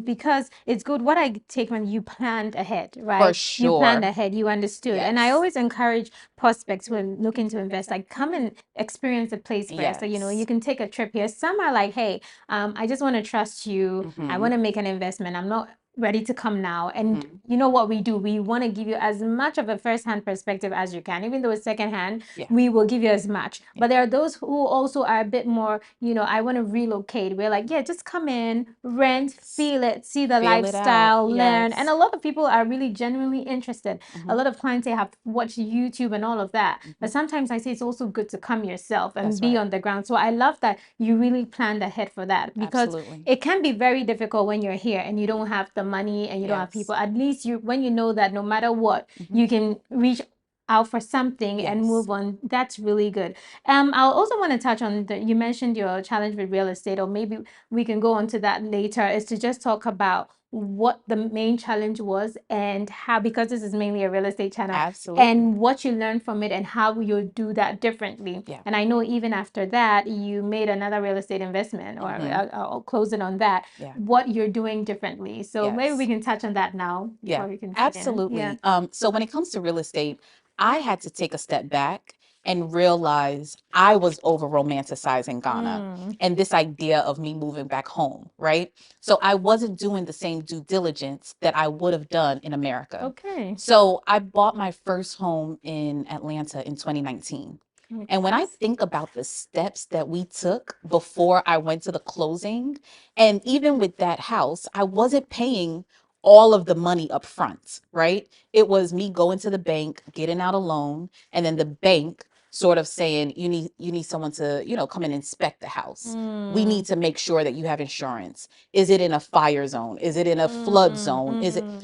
Because it's good. What I take when you planned ahead, for right? You planned sure. ahead, you understood. And I Yes. always encourage prospects when looking to invest, like come and experience the place first. So, you Yes. can take a trip here. Some are like, hey, I just want to trust you. I Mm-hmm. want to make an investment. I'm not ready to come now. And Mm-hmm. you know what we do? We want to give you as much of a first-hand perspective as you can. Even though it's second-hand, Yeah. we will give you as much. Yeah. But there are those who also are a bit more, I want to relocate. We're like, yeah, just come in, rent, feel it, see the Feel it out. lifestyle, learn. And Yes. a lot of people are really genuinely interested. A Mm-hmm. lot of clients, they have watched YouTube and all of that. Mm-hmm. But sometimes I say it's also good to come yourself and That's be right. on the ground. So I love that you really planned ahead for that, because Absolutely. it can be very difficult when you're here and you don't have the money and you don't have Yes. people. At least when you know that no matter what, Mm-hmm. you can reach out for something and Yes. move on. That's really good. I'll also want to touch on you mentioned your challenge with real estate, or maybe we can go on to that later, is to just talk about what the main challenge was and how, because this is mainly a real estate channel, Absolutely. and what you learned from it and how you do that differently. Yeah. And I know even after that, you made another real estate investment, or Mm-hmm. I'll close it on that, Yeah. what you're doing differently. So maybe we Yes. can touch on that now Yeah. before we continue. Yeah. Absolutely. So when it comes to real estate, I had to take a step back and realize I was over romanticizing Ghana Mm, and this idea of me moving back home, right? So I wasn't doing the same due diligence that I would have done in America. okay. So I bought my first home in Atlanta in 2019. And when I think about the steps that we took before I went to the closing, and even with that house, I wasn't paying all of the money up front, right? It was me going to the bank, getting out a loan, and then the bank sort of saying, you need someone to, come and inspect the house. We Mm, need to make sure that you have insurance. Is it in a fire zone? Is it in a flood mm, zone? Is it mm.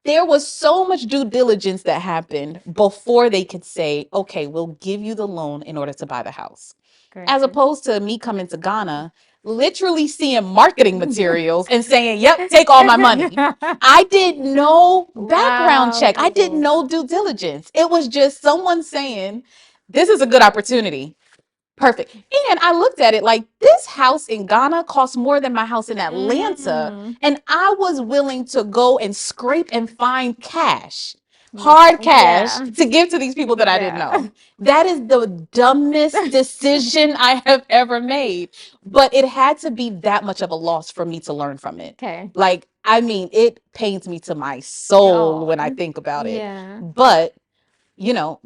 There was so much due diligence that happened before they could say, okay, we'll give you the loan in order to buy the house. As Great. opposed to me coming to Ghana, literally seeing marketing materials and saying, yep, take all my money. I did no background check. I did Wow. no due diligence. It was just someone saying, this is a good opportunity. Perfect. And I looked at it like this house in Ghana costs more than my house in Atlanta. Mm. And I was willing to go and scrape and find cash, hard cash, Yeah. to give to these people that I didn't Yeah. know. That is the dumbest decision I have ever made. But it had to be that much of a loss for me to learn from it. Okay. Like, I mean, it pains me to my soul Oh, when I think about it. yeah. But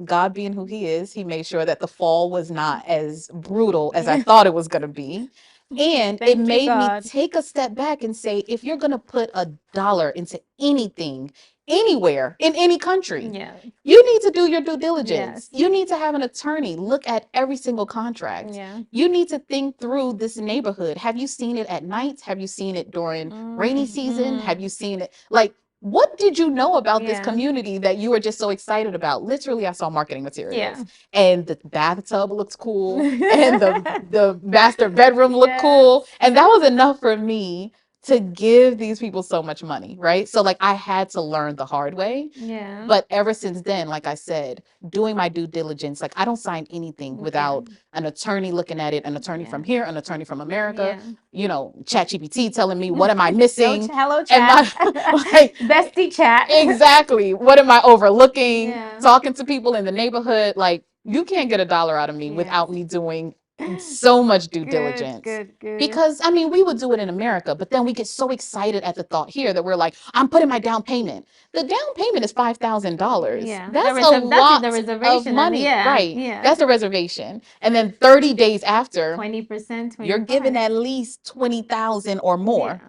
God being who he is, he made sure that the fall was not as brutal as I Yeah. thought it was going to be. And it Thank you, made me God. take a step back and say, if you're going to put $1 into anything, anywhere, in any country, Yeah. you need to do your due diligence. Yes. You need to have an attorney look at every single contract. Yeah. You need to think through this neighborhood. Have you seen it at night? Have you seen it during rainy season? Have Mm. you seen it? Like, what did you know about this Yeah. community that you were just so excited about? Literally, I saw marketing Yeah. materials, and the bathtub looked cool, and the master bedroom looked Yes. cool, and that was enough for me to give these people so much money, right? So like I had to learn the hard way. Yeah. But ever since then, like I said, doing my due diligence, like I don't sign anything Yeah. without an attorney looking at it, an attorney Yeah. from here, an attorney from America, Yeah. ChatGPT telling me what am I Yo, missing? hello, Am chat. I like Bestie chat. exactly what am I overlooking? Yeah. Talking to people in the neighborhood, like you can't get $1 out of me Yes. without me doing so much due Good, diligence. good, good. Because I mean, we would do it in America, but then we get so excited at the thought here that we're like, I'm putting my down payment. The down payment is $5,000. Yeah, That's a that's the lot of reservation, and money, yeah, right? yeah. That's a reservation. And then 30 days after, 20%, you're given 25. at least 20,000 or Yeah. more.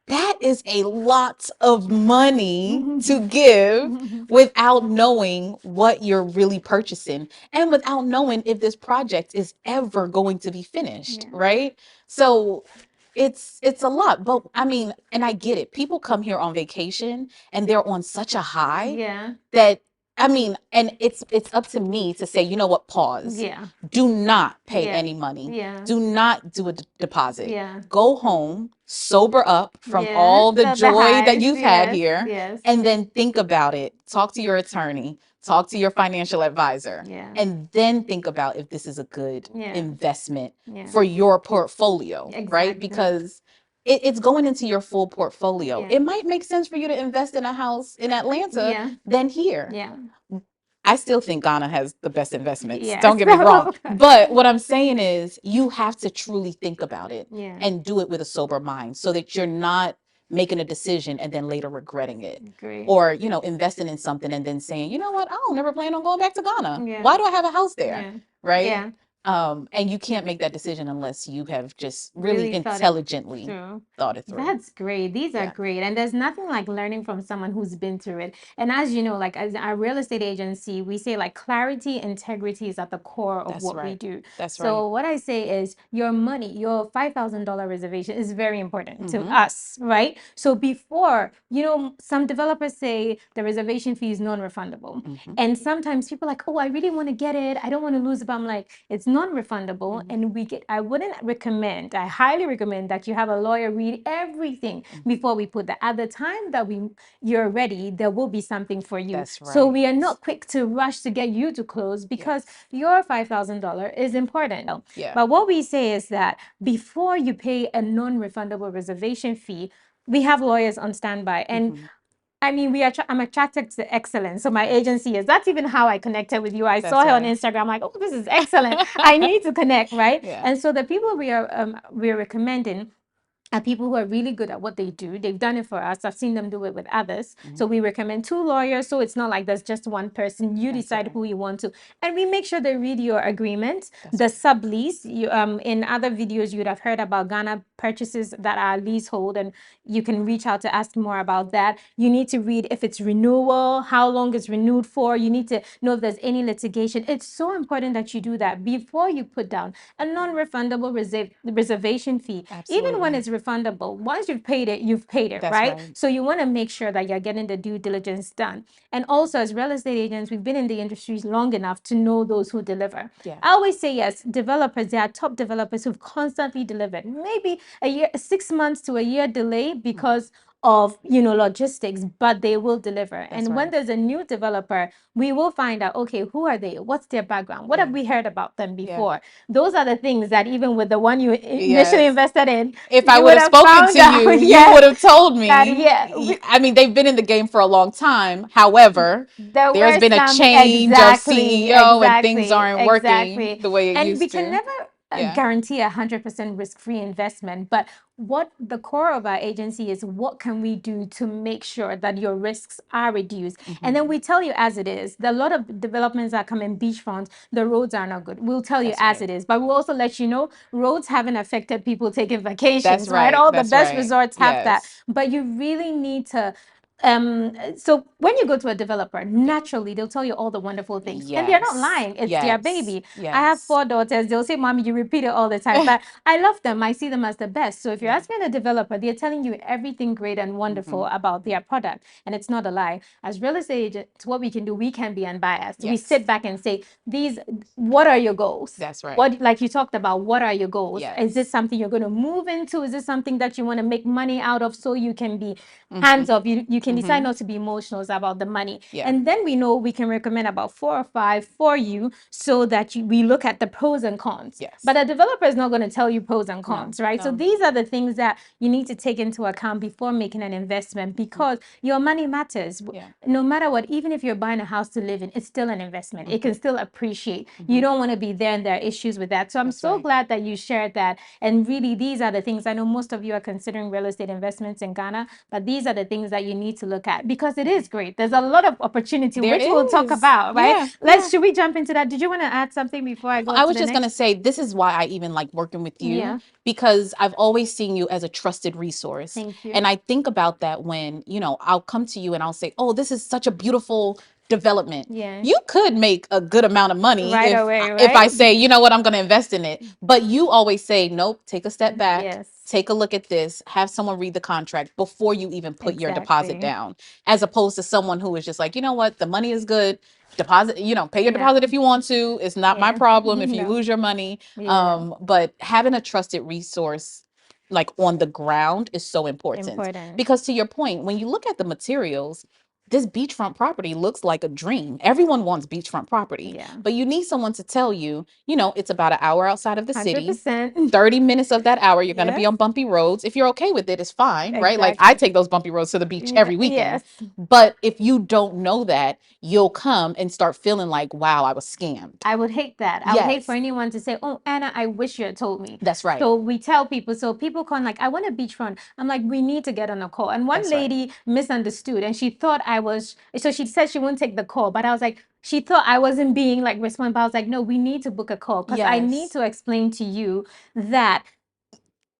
That is a lot of money to give without knowing what you're really purchasing and without knowing if this project is ever going to be finished, Yeah. right? So it's a lot. But I mean, and I get it. People come here on vacation and they're on such a high Yeah. that I mean, and it's up to me to say, you know what, pause. Yeah. Do not pay Yeah. any money. Yeah. Do not do a deposit. Yeah. Go home, sober up from Yeah. all the The joy that highs. you've had Yes. here, Yes. and then think about it. Talk to your attorney, talk to your financial advisor, Yeah. and then think about if this is a good Yeah. investment Yeah. for your portfolio, right? Exactly. Because it's going into your full portfolio. Yeah. It might make sense for you to invest in a house in Atlanta Yeah. than here. Yeah. I still think Ghana has the best investments. Yes. Don't get me wrong. But what I'm saying is you have to truly think about it Yeah. and do it with a sober mind so that you're not making a decision and then later regretting it. Great. Or, investing in something and then saying, you know what, I don't never plan on going back to Ghana. Yeah. Why do I have a house there? Yeah. Right? Yeah. And you can't make that decision unless you have just really Really thought it intelligently through. thought it through. That's great. These are Yeah. great. And there's nothing like learning from someone who's been through it. And as you know, like as our real estate agency, we say like clarity, integrity is at the core of That's what we right. do. That's So right. what I say is your money, your $5,000 reservation is very important to Mhm. us, right? So before, some developers say the reservation fee is non-refundable. Mhm. And sometimes people are like, oh, I really want to get it. I don't want to lose it. But I'm like, it's non-refundable. And I wouldn't recommend, I highly recommend that you have a lawyer read everything before we put that. At the time that you're ready, there will be something for you. That's So we are right. not quick to rush to get you to close because your $5,000 is important. Yeah. But what we say is that before you pay a non-refundable reservation fee, we have lawyers on standby. And I mean, I'm attracted to excellence. So my agency is. That's even how I connected with you. I That's saw her on right. Instagram. Like, oh, this is excellent. I need to connect, right? Yeah. And so the people we're recommending are people who are really good at what they do. They've done it for us. I've seen them do it with others. So we recommend two lawyers. So it's not like there's just one person. You That's decide right. who you want to. And we make sure they read your agreement, That's the right. sublease. In other videos, you'd have heard about Ghana purchases that are leasehold, and you can reach out to ask more about that. You need to read if it's renewal, how long it's renewed for. You need to know if there's any litigation. It's so important that you do that before you put down a non-refundable reservation fee. Even when Absolutely. it's refundable, once you've paid it, you've paid it, That's right? right. So you want to make sure that you're getting the due diligence done. And also, as real estate agents, we've been in the industry long enough to know those who deliver. Yeah. I always say yes, developers, there are top developers who've constantly delivered. Maybe a year, 6 months to a year delay because of logistics, but they will deliver. And when right. there's a new developer, we will find out, okay, who are they? What's their background? What have we heard about them before? Those are the things that even with the one you initially Yes. invested in, If I you would would have have spoken found to you, out. you would Yes, have told that me. yeah, I mean, they've been in the game for a long time. However, there there's were been a some change of exactly, CEO and things exactly, aren't working exactly. the way it And we used can to. never Yeah. guarantee 100% risk-free investment, but what the core of our agency is, what can we do to make sure that your risks are reduced? And then we tell you as it is. A lot of developments that come in beachfront, the roads are not good. We'll tell you That's as right. it is, but we'll also let you know roads haven't affected people taking That's vacations, right? right. All the That's best right. resorts have that, Yes. but you really need to so when you go to a developer, naturally they'll tell you all the wonderful things, and they're not Yes. lying. It's their Yes. baby. I have Yes. 4 daughters. They'll say, "Mommy, you repeat it all the time," but I love them. I see them as the best. So if you're asking a developer, they're telling you everything great and wonderful about their product, and it's not a lie. As real estate agents, what we can do, we can be unbiased. We Yes. sit back and say, "These, what are your goals?" That's right. What, like you talked about, what are your goals? Is this Yes. something you're going to move into? Is this something that you want to make money out of so you can be hands off? You can decide not to be emotional about the money. Yeah. And then we know we can recommend about 4 or 5 for you so that we look at the pros and cons. Yes. But a developer is not going to tell you pros and cons, right? So no. these are the things that you need to take into account before making an investment, because your money matters. Yeah. No matter what, even if you're buying a house to live in, it's still an investment. It can still appreciate. You don't want to be there, and there are issues with that. So I'm so glad that you shared that. And really, these are the things, I know most of you are considering real estate investments in Ghana, but these are the things that you need to look at, because it is great. There's a lot of opportunity, There which we'll talk is. about, right? Yeah. Should we jump into that? Did you want to add something before I go I to was the just going to next? say, this is why I even like working with you, Yeah. because I've always seen you as a trusted resource. Thank you. And I think about that when, I'll come to you and I'll say, oh, this is such a beautiful development. Yeah. You could make a good amount of money Right away, if I right? say, you know what, I'm going to invest in it. But you always say, nope, take a step back. Yes. Take a look at this, have someone read the contract before you even put your deposit Exactly. down, as opposed to someone who is just like, you know what, the money is good. Deposit, pay your deposit if you want to. It's not my Yeah. problem if you No. lose your money. Yeah. But having a trusted resource like on the ground is so important, Important. because to your point, when you look at the materials, this beachfront property looks like a dream. Everyone wants beachfront property, Yeah. but you need someone to tell you, it's about an hour outside of the city. 100%. 30 minutes of that hour, you're going to be Yes. on bumpy roads. If you're okay with it, it's fine, right? Like I Exactly. take those bumpy roads to the beach every weekend. Yes. But if you don't know that, you'll come and start feeling like, wow, I was scammed. I would hate that. I would hate for Yes, anyone to say, "Oh, Anna, I wish you had told me." that's right. So we tell people. So people come like, "I want a beachfront." I'm like, "We need to get on a call." And one That's right. lady misunderstood, and she thought I was. So she said she wouldn't take the call, but I was like, she thought I wasn't being like responsible. I was like, "No, we need to book a call, because I need Yes. to explain to you that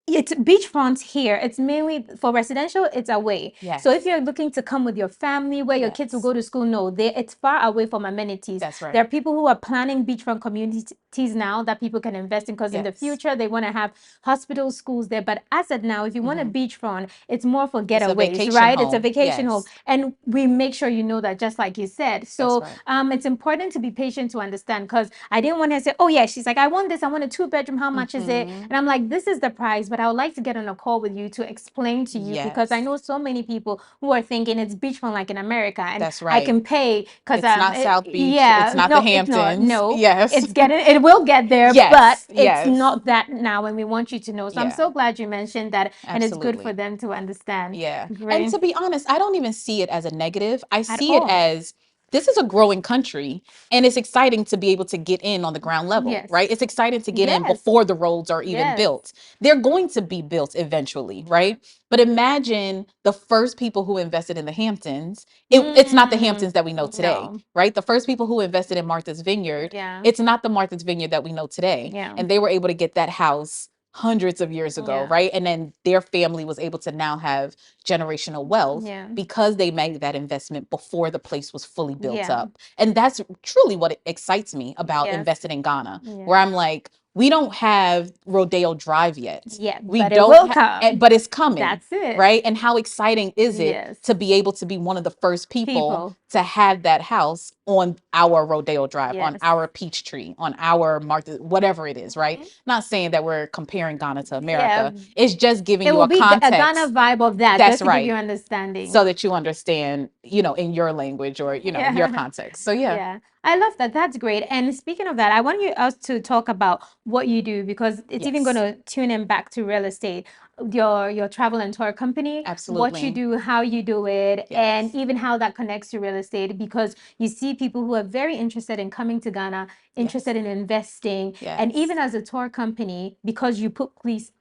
it's beachfront here. It's mainly for residential. It's away. Yes. So if you're looking to come with your family, where your kids will Yes. go to school, no, it's far away from amenities. That's right. There are people who are planning beachfront communities now that people can invest in, because in the Yes. future they want to have hospitals, schools there. But as of now, if you want a beachfront, it's more for It's a getaways, vacation right? It's a home. vacation home, Yes. and we make sure you know that, just like you said. So That's right. it's important to be patient to understand, because I didn't want to say, oh yeah, she's like, I want this, I want a 2 bedroom. How much is it? And I'm like, this is the price, but I would like to get on a call with you to explain to you, because I Yes. know so many people who are thinking it's beachfront like in America, and That's I right. can pay because It's not South Beach. yeah, It's not the no, it's not. Hamptons. No, Yes. it will get there, but Yes. it's Yes. not that now, and we want you to know. So I'm Yeah. so glad you mentioned that, and it's good for Absolutely. them to understand. Yeah. And Great. to be honest, I don't even see it as a negative. I At see it all. as, this is a growing country, and it's exciting to be able to get in on the ground level, Yes. right? It's exciting to get in Yes. before the roads are even Yes. built. They're going to be built eventually, right? But imagine the first people who invested in the Hamptons. It's not the Hamptons that we know today, No. right? The first people who invested in Martha's Vineyard, Yeah. it's not the Martha's Vineyard that we know today. Yeah. And they were able to get that house hundreds of years ago, Yeah. right? And then their family was able to now have generational wealth, Yeah. because they made that investment before the place was fully built Yeah. up. And that's truly what excites me about Yes. investing in Ghana, Yeah. where I'm like, we don't have Rodeo Drive yet. Yeah, We but it don't will have, come. but it's coming. That's it. Right? And how exciting is it Yes. to be able to be one of the first people People. to have that house on our Rodeo Drive, on Yes. our Peachtree, on our Martha, whatever it is, right? Not saying that we're comparing Ghana to America. Yeah. It's just giving It you will a be a Ghana context. vibe of that, That's just to give you right. understanding. So that you understand, in your language, or, your Yeah. context. So yeah. Yeah. I love that. That's great. And speaking of that, I want us to talk about what you do, because it's even going Yes. to tune in back to real estate, your travel and tour company, what you Absolutely. do, how you do it, and Yes. even how that connects to real estate, because you see people who are very interested in coming to Ghana, interested in investing, and Yes. even as a tour company, because you put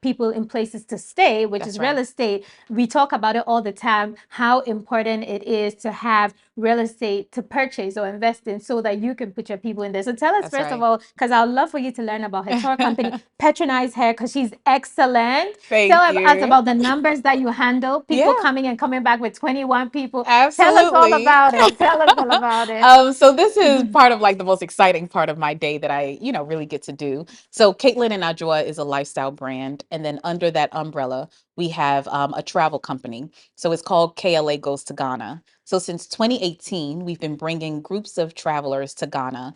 people in places to stay, which That's is real right. estate. We talk about it all the time, how important it is to have real estate to purchase or invest in, so that you can put your people in there. So tell us, That's first of right. all, because I'd love for you to learn about her tour company. Patronize her, because she's excellent. Thank Tell us you. about the numbers that you handle, people Yeah. coming and coming back with 21 people. Tell us all Absolutely. about it. Tell us all about it. So this is part of like the most exciting part of my day that I, really get to do. So KateLynn Adwoa is a lifestyle brand, and then under that umbrella, we have a travel company. So it's called KLA Goes to Ghana. So since 2018, we've been bringing groups of travelers to Ghana.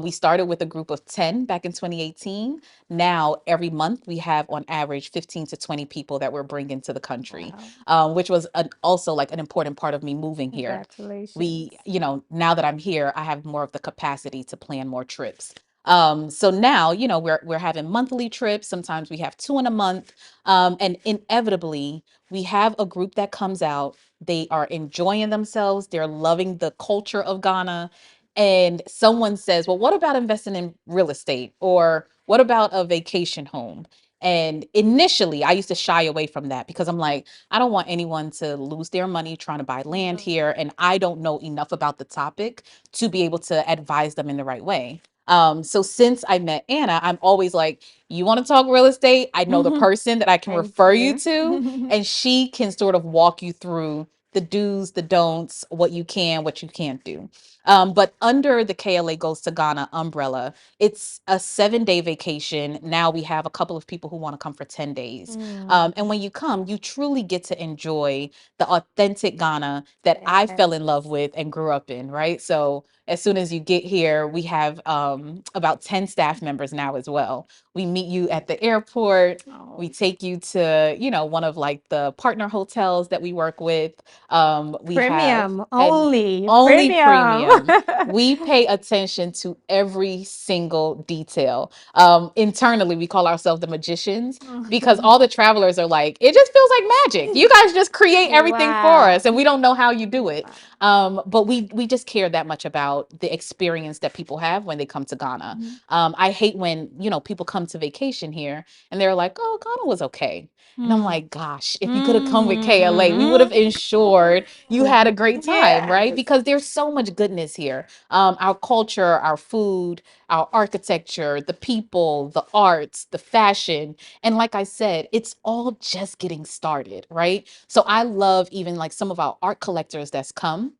We started with a group of 10 back in 2018. Now, every month, we have on average 15 to 20 people that we're bringing to the country, Wow. which was also like an important part of me moving here. Congratulations. Now that I'm here, I have more of the capacity to plan more trips. So now, we're having monthly trips. Sometimes we have two in a month. And inevitably, we have a group that comes out. They are enjoying themselves. They're loving the culture of Ghana. And someone says, well, what about investing in real estate? Or what about a vacation home? And initially, I used to shy away from that because I'm like, I don't want anyone to lose their money trying to buy land here. And I don't know enough about the topic to be able to advise them in the right way. So since I met Anna, I'm always like, you want to talk real estate? I know the person that I can Thank refer you you. to, and she can sort of walk you through the do's, the don'ts, what you can, what you can't do. But under the KLA Goes to Ghana umbrella, it's a 7-day vacation. Now we have a couple of people who want to come for 10 days. Mm, And when you come, you truly get to enjoy the authentic Ghana that I fell in love yes. with and grew up in, right? So as soon as you get here, we have about 10 staff members now as well. We meet you at the airport. We Oh, take you to, one of like the partner hotels that we work with. We have premium and only. only Premium. premium. We pay attention to every single detail. Internally, we call ourselves the magicians because all the travelers are like, it just feels like magic. You guys just create everything for Wow. us, and we don't know how you do it. Wow. But we just care that much about the experience that people have when they come to Ghana. Mhm. I hate when people come to vacation here and they're like, "Oh, Ghana was okay," and I'm Mm. like, "Gosh, if you could have come with KLA, we would have Mm. ensured you had a great time, right?" Yes. Because there's so much goodness here. Our culture, our food, our architecture, the people, the arts, the fashion. And like I said, it's all just getting started, right? So I love even like some of our art collectors that's come.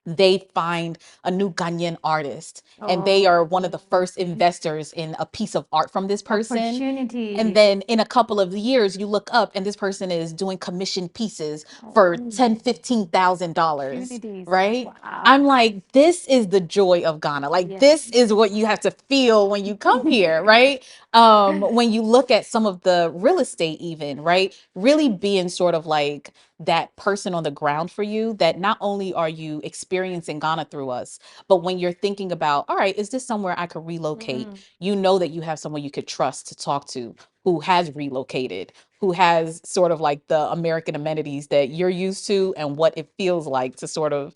They find a new Ghanaian artist and they are one of the Oh, first investors in a piece of art from this person. And opportunities. then in a couple of years, you look up and this person is doing commissioned pieces for Oh, $10,000, $15,000, opportunities. right? Wow. I'm like, this is the joy of Ghana. Like, Yes. this is what you have to feel when you come here, right? When you look at some of the real estate, even, right? Really being sort of like that person on the ground for you, that not only are you experiencing Ghana through us, but when you're thinking about, all right, is this somewhere I could relocate? Mm, You know that you have someone you could trust to talk to who has relocated, who has sort of like the American amenities that you're used to and what it feels like to sort of,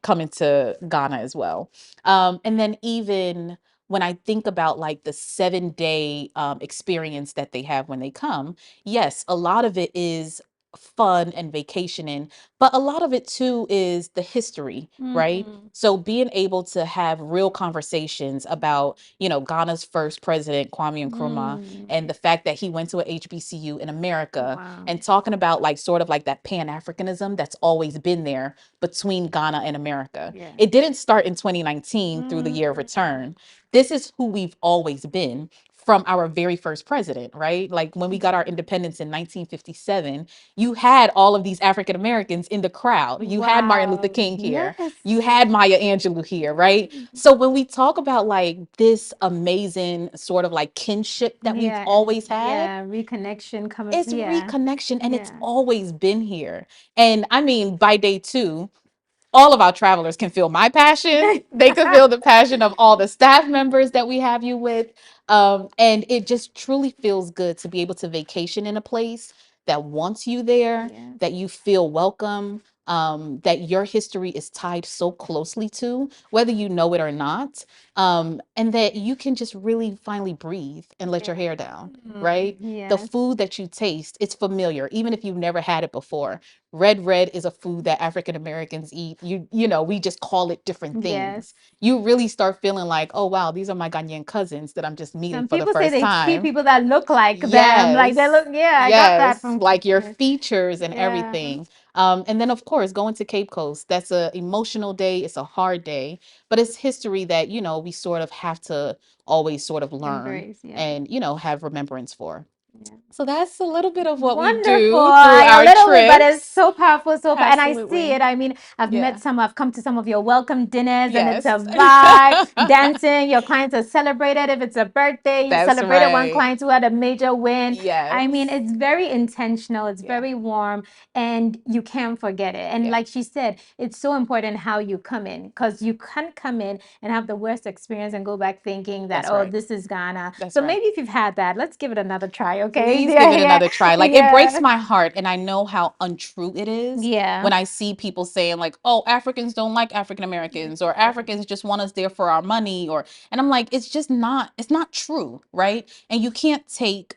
come into Ghana as well. And then even when I think about like the 7-day experience that they have when they come, yes, a lot of it is fun and vacationing, but a lot of it too is the history, right? mm, So being able to have real conversations about, Ghana's first president, Kwame Nkrumah, mm. and the fact that he went to a HBCU in America, Wow. and talking about like sort of like that Pan-Africanism that's always been there between Ghana and America. Yeah. It didn't start in 2019 through the Mm, year of return. This is who we've always been from our very first president, right? Like when we got our independence in 1957, you had all of these African Americans in the crowd. You had Martin Luther wow. King here. Yes. You had Maya Angelou here, right? So when we talk about like this amazing sort of like kinship that we've Yeah. always had, Yeah. Reconnection coming. it's Yeah. reconnection and it's Yeah. always been here. And I mean, by day two, all of our travelers can feel my passion. They can feel the passion of all the staff members that we have you with. And it just truly feels good to be able to vacation in a place that wants you there, Yes. that you feel welcome, that your history is tied so closely to, whether you know it or not, and that you can just really finally breathe and let your Yeah. hair down, Mm, right? The yes. food that you taste, it's familiar, even if you've never had it before. Red is a food that African Americans eat. We just call it different things. Yes. You really start feeling like, oh wow, these are my Ghanaian cousins that I'm just meeting Some for the people say first they see time. people that look like them. Like they Yes. look, yeah, I got that Yes, from, like your yeah. features and Yeah. everything. And then of course going to Cape Coast. That's a emotional day. It's a hard day, but it's history that we sort of have to always sort of learn Embrace, yes. and have remembrance for. Yeah. So that's a little bit of what we Wonderful. do through A our little bit, but it's trips. so powerful, and I see it. Absolutely. I mean, Yeah. I've come to some of your welcome dinners, and it's a Yes. vibe, dancing. Your clients are celebrated. If it's a birthday, you That's celebrated one right. client who had a major win. I mean, Yes. it's very intentional. It's Yeah. very warm, and you can't forget it. And Yeah. like she said, it's so important how you come in, because you can't come in and have the worst experience and go back thinking that, That's oh, right. this is Ghana. That's So right. maybe if you've had that, let's give it another try, okay? Please give Yeah, it yeah, another try. Like it breaks yeah. my heart, and I know how untrue it is Yeah. when I see people saying like, "Oh, Africans don't like African Americans, or Africans just want us there for our money," or and I'm like, it's not true, right? And you can't take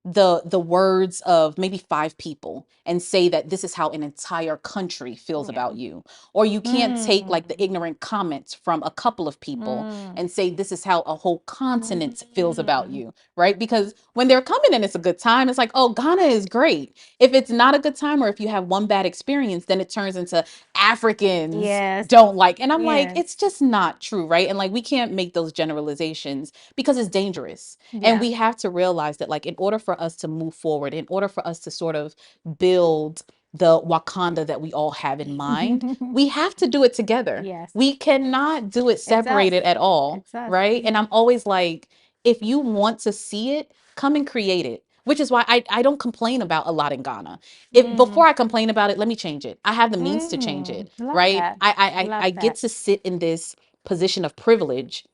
the words of maybe five people and say that this is how an entire country feels Yeah. about you, or you can't take like the Mm. ignorant comments from a couple of people Mm. and say this is how a whole continent feels about Mm. you, right? Because when they're coming and it's a good time, it's like, oh, Ghana is great. If it's not a good time, or if you have one bad experience, then it turns into Africans Yes. don't like, and I'm like, Yes. it's just not true, right? And like we can't make those generalizations because it's dangerous. And Yeah. we have to realize that, like, in order for us to move forward, in order for us to sort of build the Wakanda that we all have in mind, we have to do it together. Yes. We cannot do it It's us. separated at all, It's us. right? And I'm always like, if you want to see it, come and create it. Which is why I don't complain about a lot in Ghana. If Mm. before I complain about it, let me change it. I have the means to change Mm. it, Love right? that. I Love get that. to sit in this position of privilege.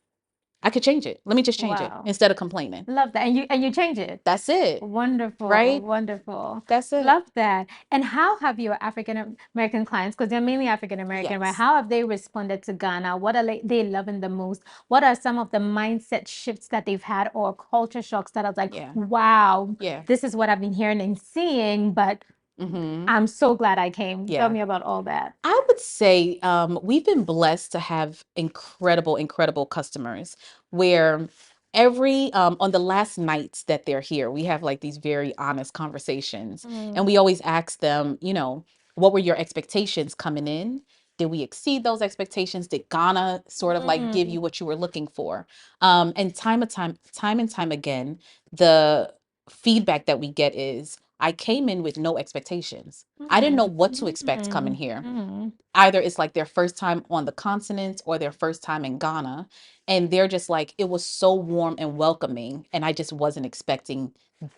I could change it. Let me just change it Wow. instead of complaining. Love that. And you change it. That's it, Wonderful, right? wonderful. That's it. Love that. And how have your African American clients, because they're mainly African American, right? Yes. How have they responded to Ghana? What are they loving the most? What are some of the mindset shifts that they've had, or culture shocks that I was like, Yeah. wow, Yeah. this is what I've been hearing and seeing, but Mm-hmm. I'm so glad I came. Tell Yeah. me about all that. I would say we've been blessed to have incredible, incredible customers where every on the last nights that they're here, we have like these very honest conversations. And Mm, we always ask them, what were your expectations coming in? Did we exceed those expectations? Did Ghana sort of like give mm, you what you were looking for? And time and time again, the feedback that we get is I came in with no expectations. I didn't know mm, what to expect coming mm, here. mm. Either it's like their first time on the continent or their first time in Ghana. And they're just like, it was so warm and welcoming. And I just wasn't expecting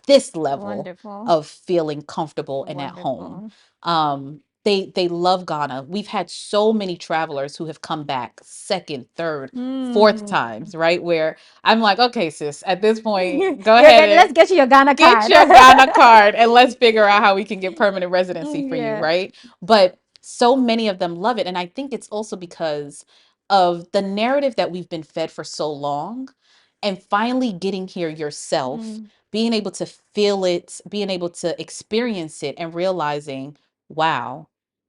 this level Wonderful, of feeling comfortable and at home. wonderful. They love Ghana. We've had so many travelers who have come back second, third, fourth Mm. times, right? Where I'm like, okay, sis, at this point, go You're ahead good. and Let's get you your Ghana get card. your Ghana card and let's figure out how we can get permanent residency for you, Yeah. right? But so many of them love it. And I think it's also because of the narrative that we've been fed for so long, and finally getting here yourself, Mm. being able to feel it, being able to experience it, and realizing, wow,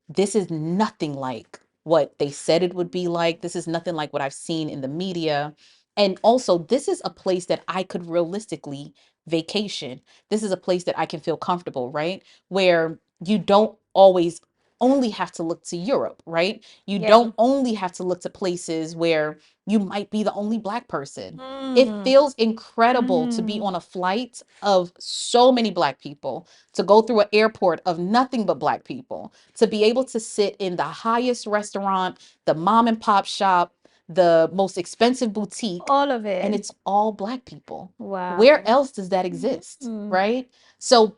this is nothing like what they said it would be like. This is nothing like what I've seen in the media. And also, this is a place that I could realistically vacation. This is a place that I can feel comfortable, right? Where you don't always only have to look to Europe, right? You Yeah. don't only have to look to places where you might be the only Black person. It Mm. feels incredible to be Mm. on a flight of so many Black people, to go through an airport of nothing but Black people, to be able to sit in the highest restaurant, the mom and pop shop, the most expensive boutique, All of and it. it's all Black people. Where Wow. else does that exist, Mm. right? So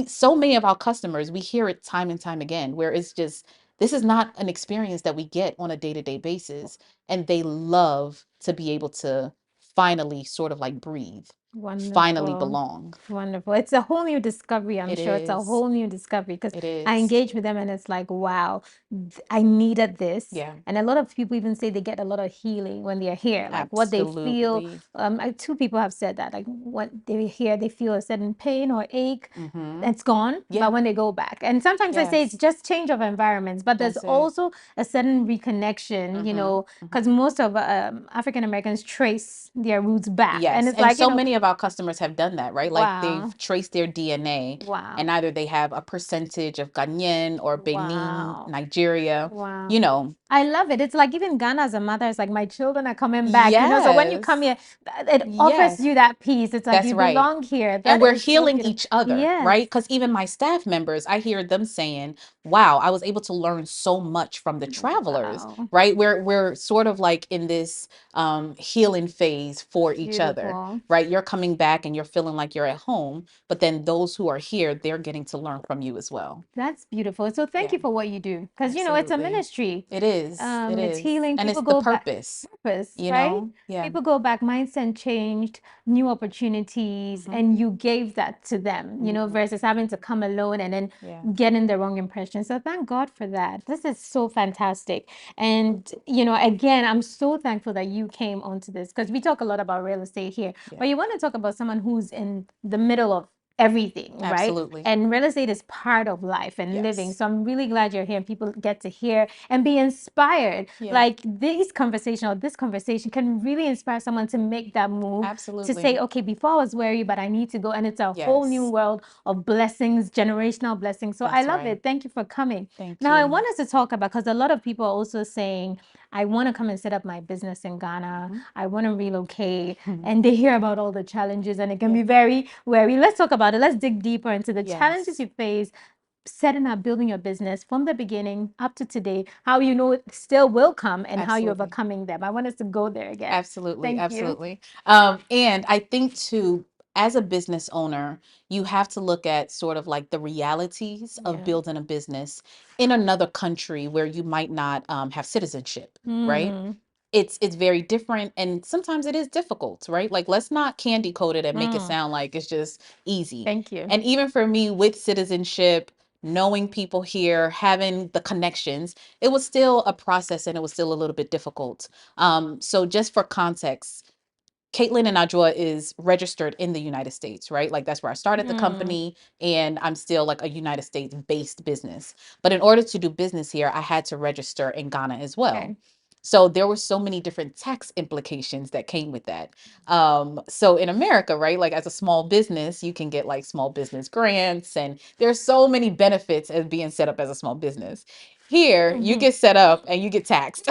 so many of our customers, we hear it time and time again, where it's just, this is not an experience that we get on a day-to-day basis, and they love to be able to finally sort of like breathe, finally Wonderful. belong. Wonderful. It's a whole new discovery, I'm It sure. It's a is. whole new discovery, because It I is. engage with them and it's like, wow, I needed this. Yeah, And a lot of people even say they get a lot of healing when they're here, like what they feel. absolutely. Two people have said that, like when they're here, they feel a certain pain or ache. Mm-hmm. It's gone, but Yeah. when they go back, and sometimes they say it's Yes. just change of environments, but there's That's it. also a certain reconnection, Mm-hmm. because Mm-hmm. most of African Americans trace their roots back, and Yes. it's And like, so many of our customers have done that, right? Like they've wow, traced their DNA, wow, and either they have a percentage of Ghanaian or Benin, wow, Nigeria, wow. you know. I love it. It's like even Ghana as a mother, it's like my children are coming back, you know. So when you come Yes. here, it offers Yes. you that peace. It's like That's you right. belong here. And That we're is so healing beautiful. each other, Yes. right? Because even my staff members, I hear them saying, wow, I was able to learn so much from the travelers, Wow. right? We're sort of like in this healing phase for each other, Beautiful. right? You're coming back and you're feeling like you're at home, but then those who are here, they're getting to learn from you as well. That's beautiful. So thank Yeah, you for what you do. Because, you know, it's a absolutely. ministry. It is. It It's is. healing. And People it's the go back. purpose, Purpose, you right? know? Yeah. People go back, mindset changed, new opportunities, Hmm. and you gave that to them, you know, Hmm. versus having to come alone and then Yeah. getting the wrong impression. So thank God for that. This is so fantastic. And, you know, again, I'm so thankful that you came onto this because we talk a lot about real estate here, Yeah. but you want to talk about someone who's in the middle of everything, right? Absolutely. And real estate is part of life and living. Yes. So I'm really glad you're here and people get to hear and be inspired. Yeah. Like these conversation or this conversation can really inspire someone to make that move to say, Absolutely. okay, before I was wary, but I need to go. And it's a whole new Yes. world of blessings, generational blessings. So I That's love right. it. Thank you for coming. Thank Now I you. want us to talk about because a lot of people are also saying, I want to come and set up my business in Ghana. Hmm. I want to relocate. And they hear about all the challenges and it can Yeah. be very wary. Let's talk about it. Let's dig deeper into the challenges Yes. you face setting up, building your business from the beginning up to today, how you know it still will come and how you're Absolutely. overcoming them. I want us to go there again. Absolutely. Thank you. Absolutely. And I think too, as a business owner, you have to look at sort of like the realities of Yeah. building a business in another country where you might not have citizenship, right? Mm, It's very different and sometimes it is difficult, right? Like let's not candy coat it and make it mm. sound like it's just easy. Thank you. And even for me with citizenship, knowing people here, having the connections, it was still a process and it was still a little bit difficult. So just for context, KateLynn Adwoa is registered in the United States, right? Like that's where I started the Mm, company and I'm still like a United States based business. But in order to do business here, I had to register in Ghana as well. okay. So there were so many different tax implications that came with that. So in America, right, like as a small business, you can get like small business grants and there's so many benefits as being set up as a small business. Here, you Mhm. get set up and you get taxed.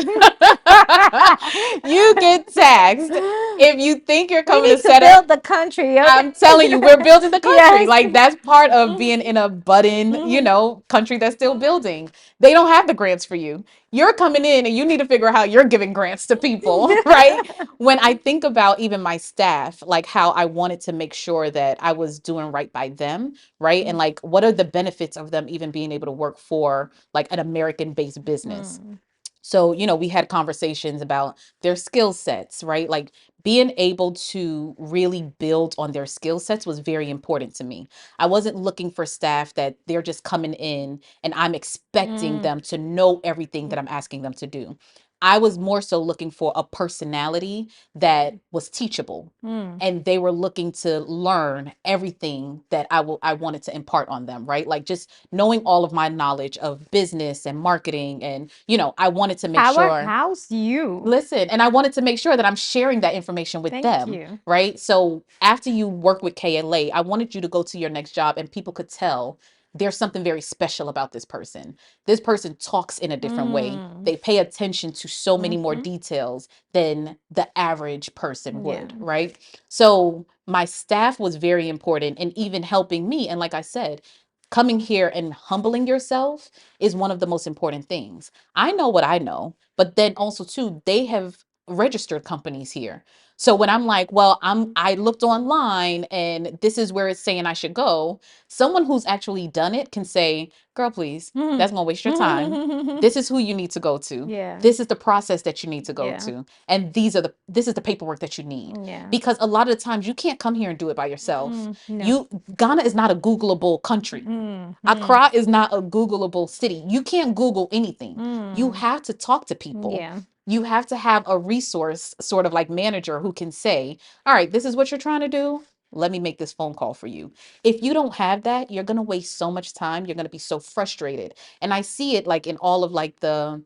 You get taxed if you think you're We coming to need to set up. build the country, I'm okay? telling you, we're building the country. Yes. Like that's part of being in a budding, Mhm. country that's still building. They don't have the grants for you. You're coming in and you need to figure out how you're giving grants to people, right? When I think about even my staff, like how I wanted to make sure that I was doing right by them, right? And like what are the benefits of them even being able to work for like an American-based business? Mm, So, we had conversations about their skill sets, right? Like being able to really build on their skill sets was very important to me. I wasn't looking for staff that they're just coming in and I'm expecting mm, them to know everything that I'm asking them to do. I was more so looking for a personality that was teachable. mm, And they were looking to learn everything that I wanted to impart on them, right? Like just knowing all of my knowledge of business and marketing and I wanted to make sure. Powerhouse you. Listen, and I wanted to make sure that I'm sharing that information with Thank them, you. right? So after you work with KLA, I wanted you to go to your next job and people could tell there's something very special about this person. This person talks in a different way. Mm, They pay attention to so many more mhm. details than the average person Yeah. would, right? So my staff was very important in even helping me. And like I said, coming here and humbling yourself is one of the most important things. I know what I know, but then also too, they have registered companies here. So when I'm like, well, I looked online and this is where it's saying I should go, someone who's actually done it can say, girl, please, Mhm. that's gonna waste your time. This is who you need to go to. Yeah. This is the process that you need to go Yeah. to. And this is the paperwork that you need. Yeah. Because a lot of the times you can't come here and do it by yourself. No. Ghana is not a Googleable country. Mm. Accra is not a Googleable city. You can't Google anything. You Mm. have to talk to people. Yeah. You have to have a resource sort of like manager who can say, all right, this is what you're trying to do. Let me make this phone call for you. If you don't have that, you're going to waste so much time. You're going to be so frustrated. And I see it like in all of like the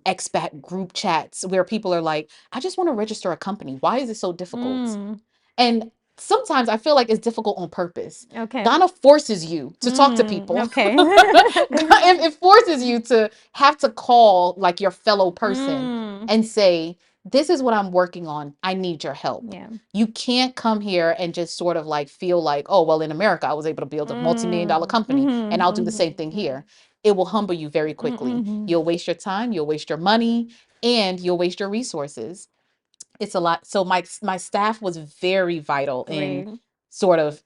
expat group chats where people are like, I just want to register a company. Why is it so difficult? Mm. And sometimes I feel like it's difficult on purpose. Okay. Ghana forces you to talk to people. Okay. It forces you to have to call like your fellow person Mm. and say, this is what I'm working on. I need your help. Yeah. You can't come here and just sort of like feel like, oh, well, in America, I was able to build a multi-million dollar Mm. company and I'll do the same thing Mhm. here. It will humble you very quickly. Mhm. You'll waste your time, you'll waste your money, and you'll waste your resources. It's a lot. So my staff was very vital in Great. sort of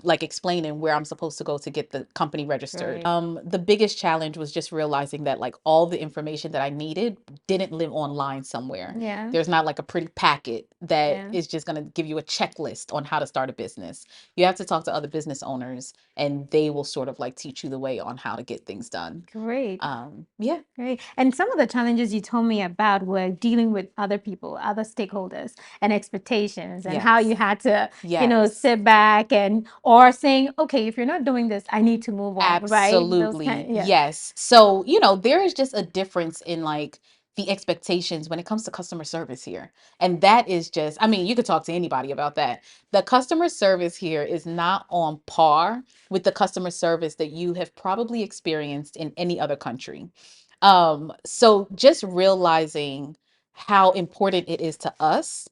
like explaining where I'm supposed to go to get the company registered. Great. The biggest challenge was just realizing that like all the information that I needed didn't live online somewhere. Yeah. There's not like a pretty packet that Yeah. is just going to give you a checklist on how to start a business. You have to talk to other business owners and they will sort of like teach you the way on how to get things done. Great. Yeah. Great. And some of the challenges you told me about were dealing with other people, other stakeholders, and expectations, and how you Yes. had to, Yes. sit back and or saying, okay, if you're not doing this, I need to move on, right? Those Absolutely. kind, yeah. Yes. So, there is just a difference in like the expectations when it comes to customer service here. And that is just, I mean, you could talk to anybody about that. The customer service here is not on par with the customer service that you have probably experienced in any other country. So just realizing how important it is to us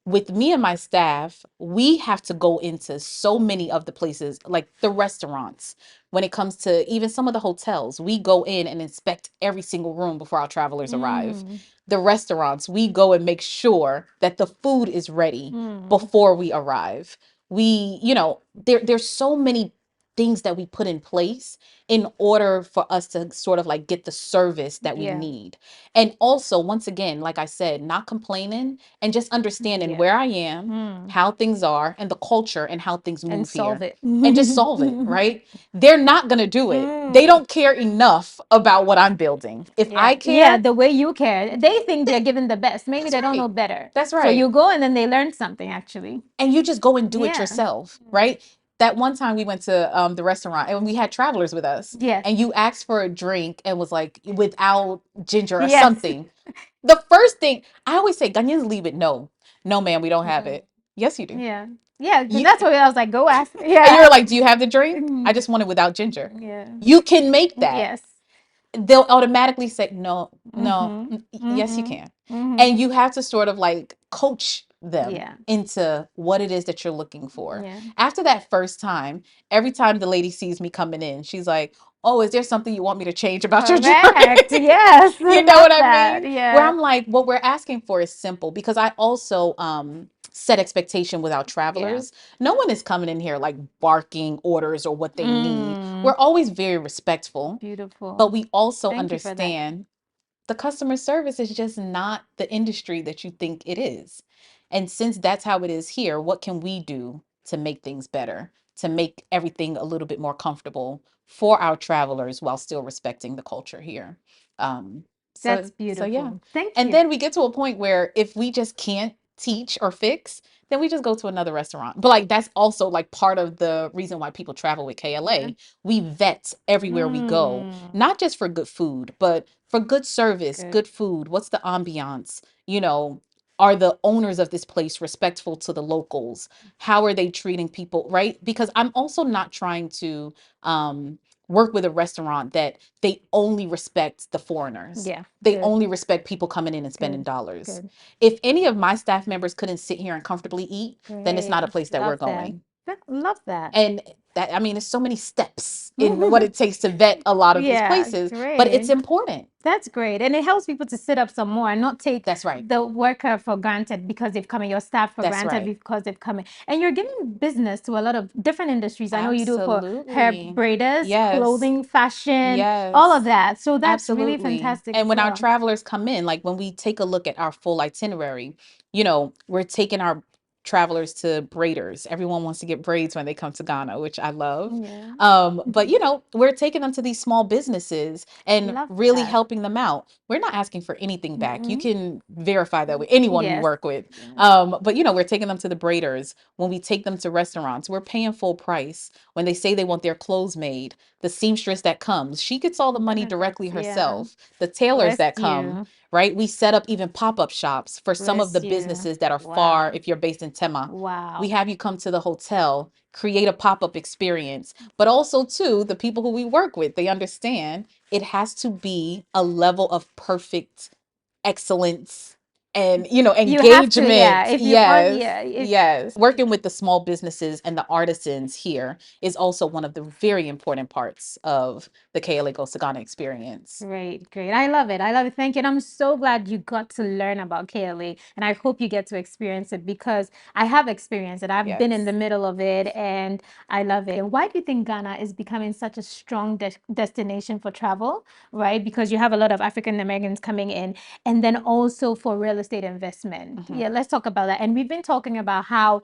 with me and my staff, we have to go into so many of the places, like the restaurants. When it comes to even some of the hotels, we go in and inspect every single room before our travelers arrive. Mm. The restaurants, we go and make sure that the food is ready Mm. before we arrive. There's so many things that we put in place in order for us to sort of like get the service that we Yeah. need. And also, once again, like I said, not complaining and just understanding Yeah. where I am, Mm. how things are, and the culture and how things And move solve here, it. and just solve it, right? They're not going to do it. They Mm. don't care enough about what I'm building. If Yeah, I yeah, care, the way you care. They think they're th- given the best. Maybe that's they don't know right. better. That's So right. you go and then they learn something actually. And you just go and do it Yeah. yourself, Mm. right? That one time we went to the restaurant and we had travelers with us, Yes. and you asked for a drink and was like without ginger or Yes. something. The first thing I always say, Ghanaians leave it. No, no, ma'am, we don't have Mm. it. Yes, you do. Yeah. Yeah, You that's what I was like, go ask. and you Yeah. were like, do you have the drink? I Mm. just want it without ginger. Yeah. You can make that. Yes. They'll automatically say no, no, Mm-hmm. yes you Mm-hmm. can. And Mm-hmm. you have to sort of like coach them Yeah. into what it is that you're looking for. Yeah. After that first time, every time the lady sees me coming in, she's like, oh, is there something you want me to change about your Correct. drink? Yes. You know Love what I that. mean? Where Yeah. I'm like, what we're asking for is simple, because I also set expectation with our Yeah. travelers. No one is coming in here like barking orders or what they need. Mm. We're always very respectful, but Beautiful. we also Thank you for that. understand the customer service is just not the industry that you think it is. And since that's how it is here, what can we do to make things better, to make everything a little bit more comfortable for our travelers while still respecting the culture here? Um, That's so yeah. beautiful. Thank And you. then we get to a point where if we just can't teach or fix, then we just go to another restaurant. But like that's also like part of the reason why people travel with Yeah. KLA. We vet everywhere we go, Mm. not just for good food, but for good service, Good. good food. What's the ambiance? You know, are the owners of this place respectful to the locals? How are they treating people, right? Because I'm also not trying to work with a restaurant that they only respect the foreigners. Yeah. They Good. only respect people coming in and spending Good. dollars. Good. If any of my staff members couldn't sit here and comfortably eat, then it's Great. not a place that we're Love that. going. Love that. And that, I mean, there's so many steps in what it takes to vet a lot of these Yeah. places, but it's Great. important. That's great. And it helps people to sit up some more and not take That's right. the worker for granted because they've come in, your staff for That's granted right. because they've come in. And you're giving business to a lot of different industries. I know you do for hair Absolutely. braiders, Yes. clothing, fashion, all of Yes. that. So that's really Absolutely. fantastic And as when our well. travelers come in, like when we take a look at our full itinerary, we're taking our travelers to braiders. Everyone wants to get braids when they come to Ghana, which I love. Yeah. But we're taking them to these small businesses and Love really that. helping them out. We're not asking for anything back. You Mm-mm. can verify that with anyone we Yes. work with. Yeah. But we're taking them to the braiders. When we take them to restaurants, we're paying full price. When they say they want their clothes made, the seamstress that comes, she gets all the money Benefits. directly Yeah. herself. The tailors Bless that come, you. right? We set up even pop-up shops for some of the Bless you. businesses that are far, Wow. if you're based in Tema. We Wow. have you come to the hotel, create a pop-up experience. But also, too, the people who we work with, they understand it has to be a level of perfect excellence and, You have to, yeah. engagement. If you want, Yes. yeah. Yes. Working with the small businesses and the artisans here is also one of the very important parts of the KLA Goes to Ghana experience. Great, great. I love it. I love it. Thank you. And I'm so glad you got to learn about KLA. And I hope you get to experience it because I have experienced it. I've been in the Yes. middle of it and I love it. And why do you think Ghana is becoming such a strong destination for travel, right? Because you have a lot of African Americans coming in and then also for real estate investment. Mhm. Yeah, let's talk about that. And we've been talking about how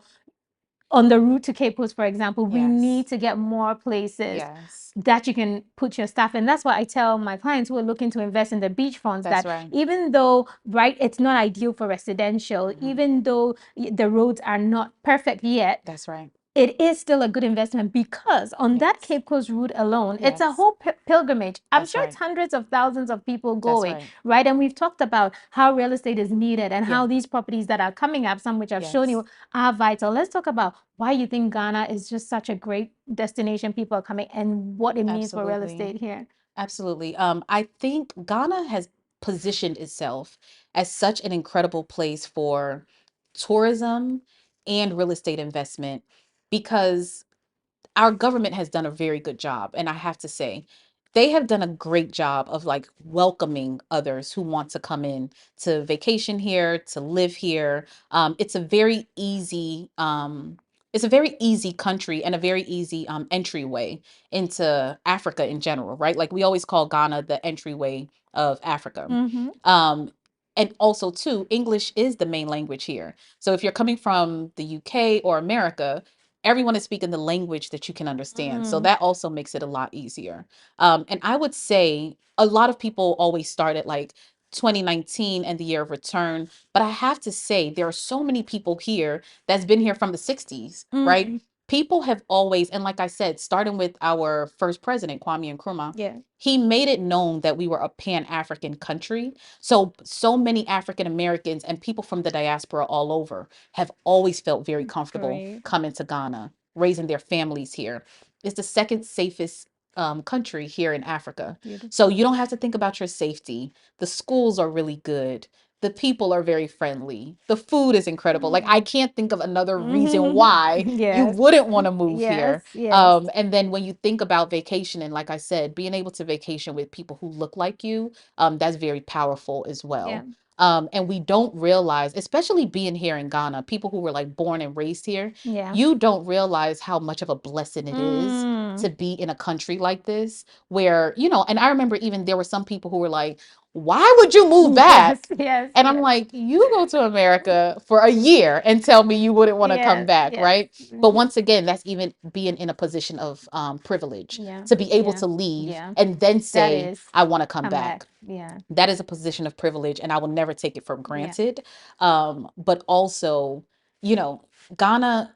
on the route to Cape Coast, for example, we Yes. need to get more places Yes. that you can put your staff in. That's why I tell my clients who are looking to invest in the beachfronts That's that right. even though, right, it's not ideal for residential, Mhm. even though the roads are not perfect yet, That's right. it is still a good investment because on that Yes. Cape Coast route alone, it's a Yes. whole pilgrimage. I'm That's sure it's right. hundreds of thousands of people That's going, right. right? And we've talked about how real estate is needed and Yeah. how these properties that are coming up, some which I've shown Yes. you, are vital. Let's talk about why you think Ghana is just such a great destination. People are coming and what it means for real Absolutely. estate here. Absolutely. I think Ghana has positioned itself as such an incredible place for tourism and real estate investment because our government has done a very good job. And I have to say, they have done a great job of like welcoming others who want to come in to vacation here, to live here. It's a very easy, it's a very easy country and a very easy entryway into Africa in general, right? Like we always call Ghana the entryway of Africa. Mm-hmm. Um, and also, too, English is the main language here. So if you're coming from the UK or America, everyone is speaking the language that you can understand. So Mm. that also makes it a lot easier. And I would say a lot of people always start at like 2019 and the year of return. But I have to say, there are so many people here that's been here from the 60s, right? Mm. People have always, and like I said, starting with our first president, Kwame Nkrumah, Yeah. he made it known that we were a pan-African country. So many African Americans and people from the diaspora all over have always felt very comfortable Great. coming to Ghana, raising their families here. It's the second safest country here in Africa. So Beautiful. you don't have to think about your safety. The schools are really good. The people are very friendly. The food is incredible. Like I Mm. can't think of another reason why you Yes. wouldn't want to move Yes. here. Yes. And then when you think about vacation, and like I said, being able to vacation with people who look like you, that's very powerful as Yeah. well. And we don't realize, especially being here in Ghana, people who were like born and raised here, Yeah. you don't realize how much of a blessing it is Mm. to be in a country like this, where, and I remember even there were some people who were like, why would you move Yes. back? Yes. And I'm Yes. like, you go to America for a year and tell me you wouldn't want to come Yes. back, Yes. right? But once again, that's even being in a position of privilege Yeah. to be able Yeah. to leave Yeah. and then That say, is. I want to come Come back. back. Yeah. That is a position of privilege, and I will never take it for Yeah. granted. But also, you know, Ghana,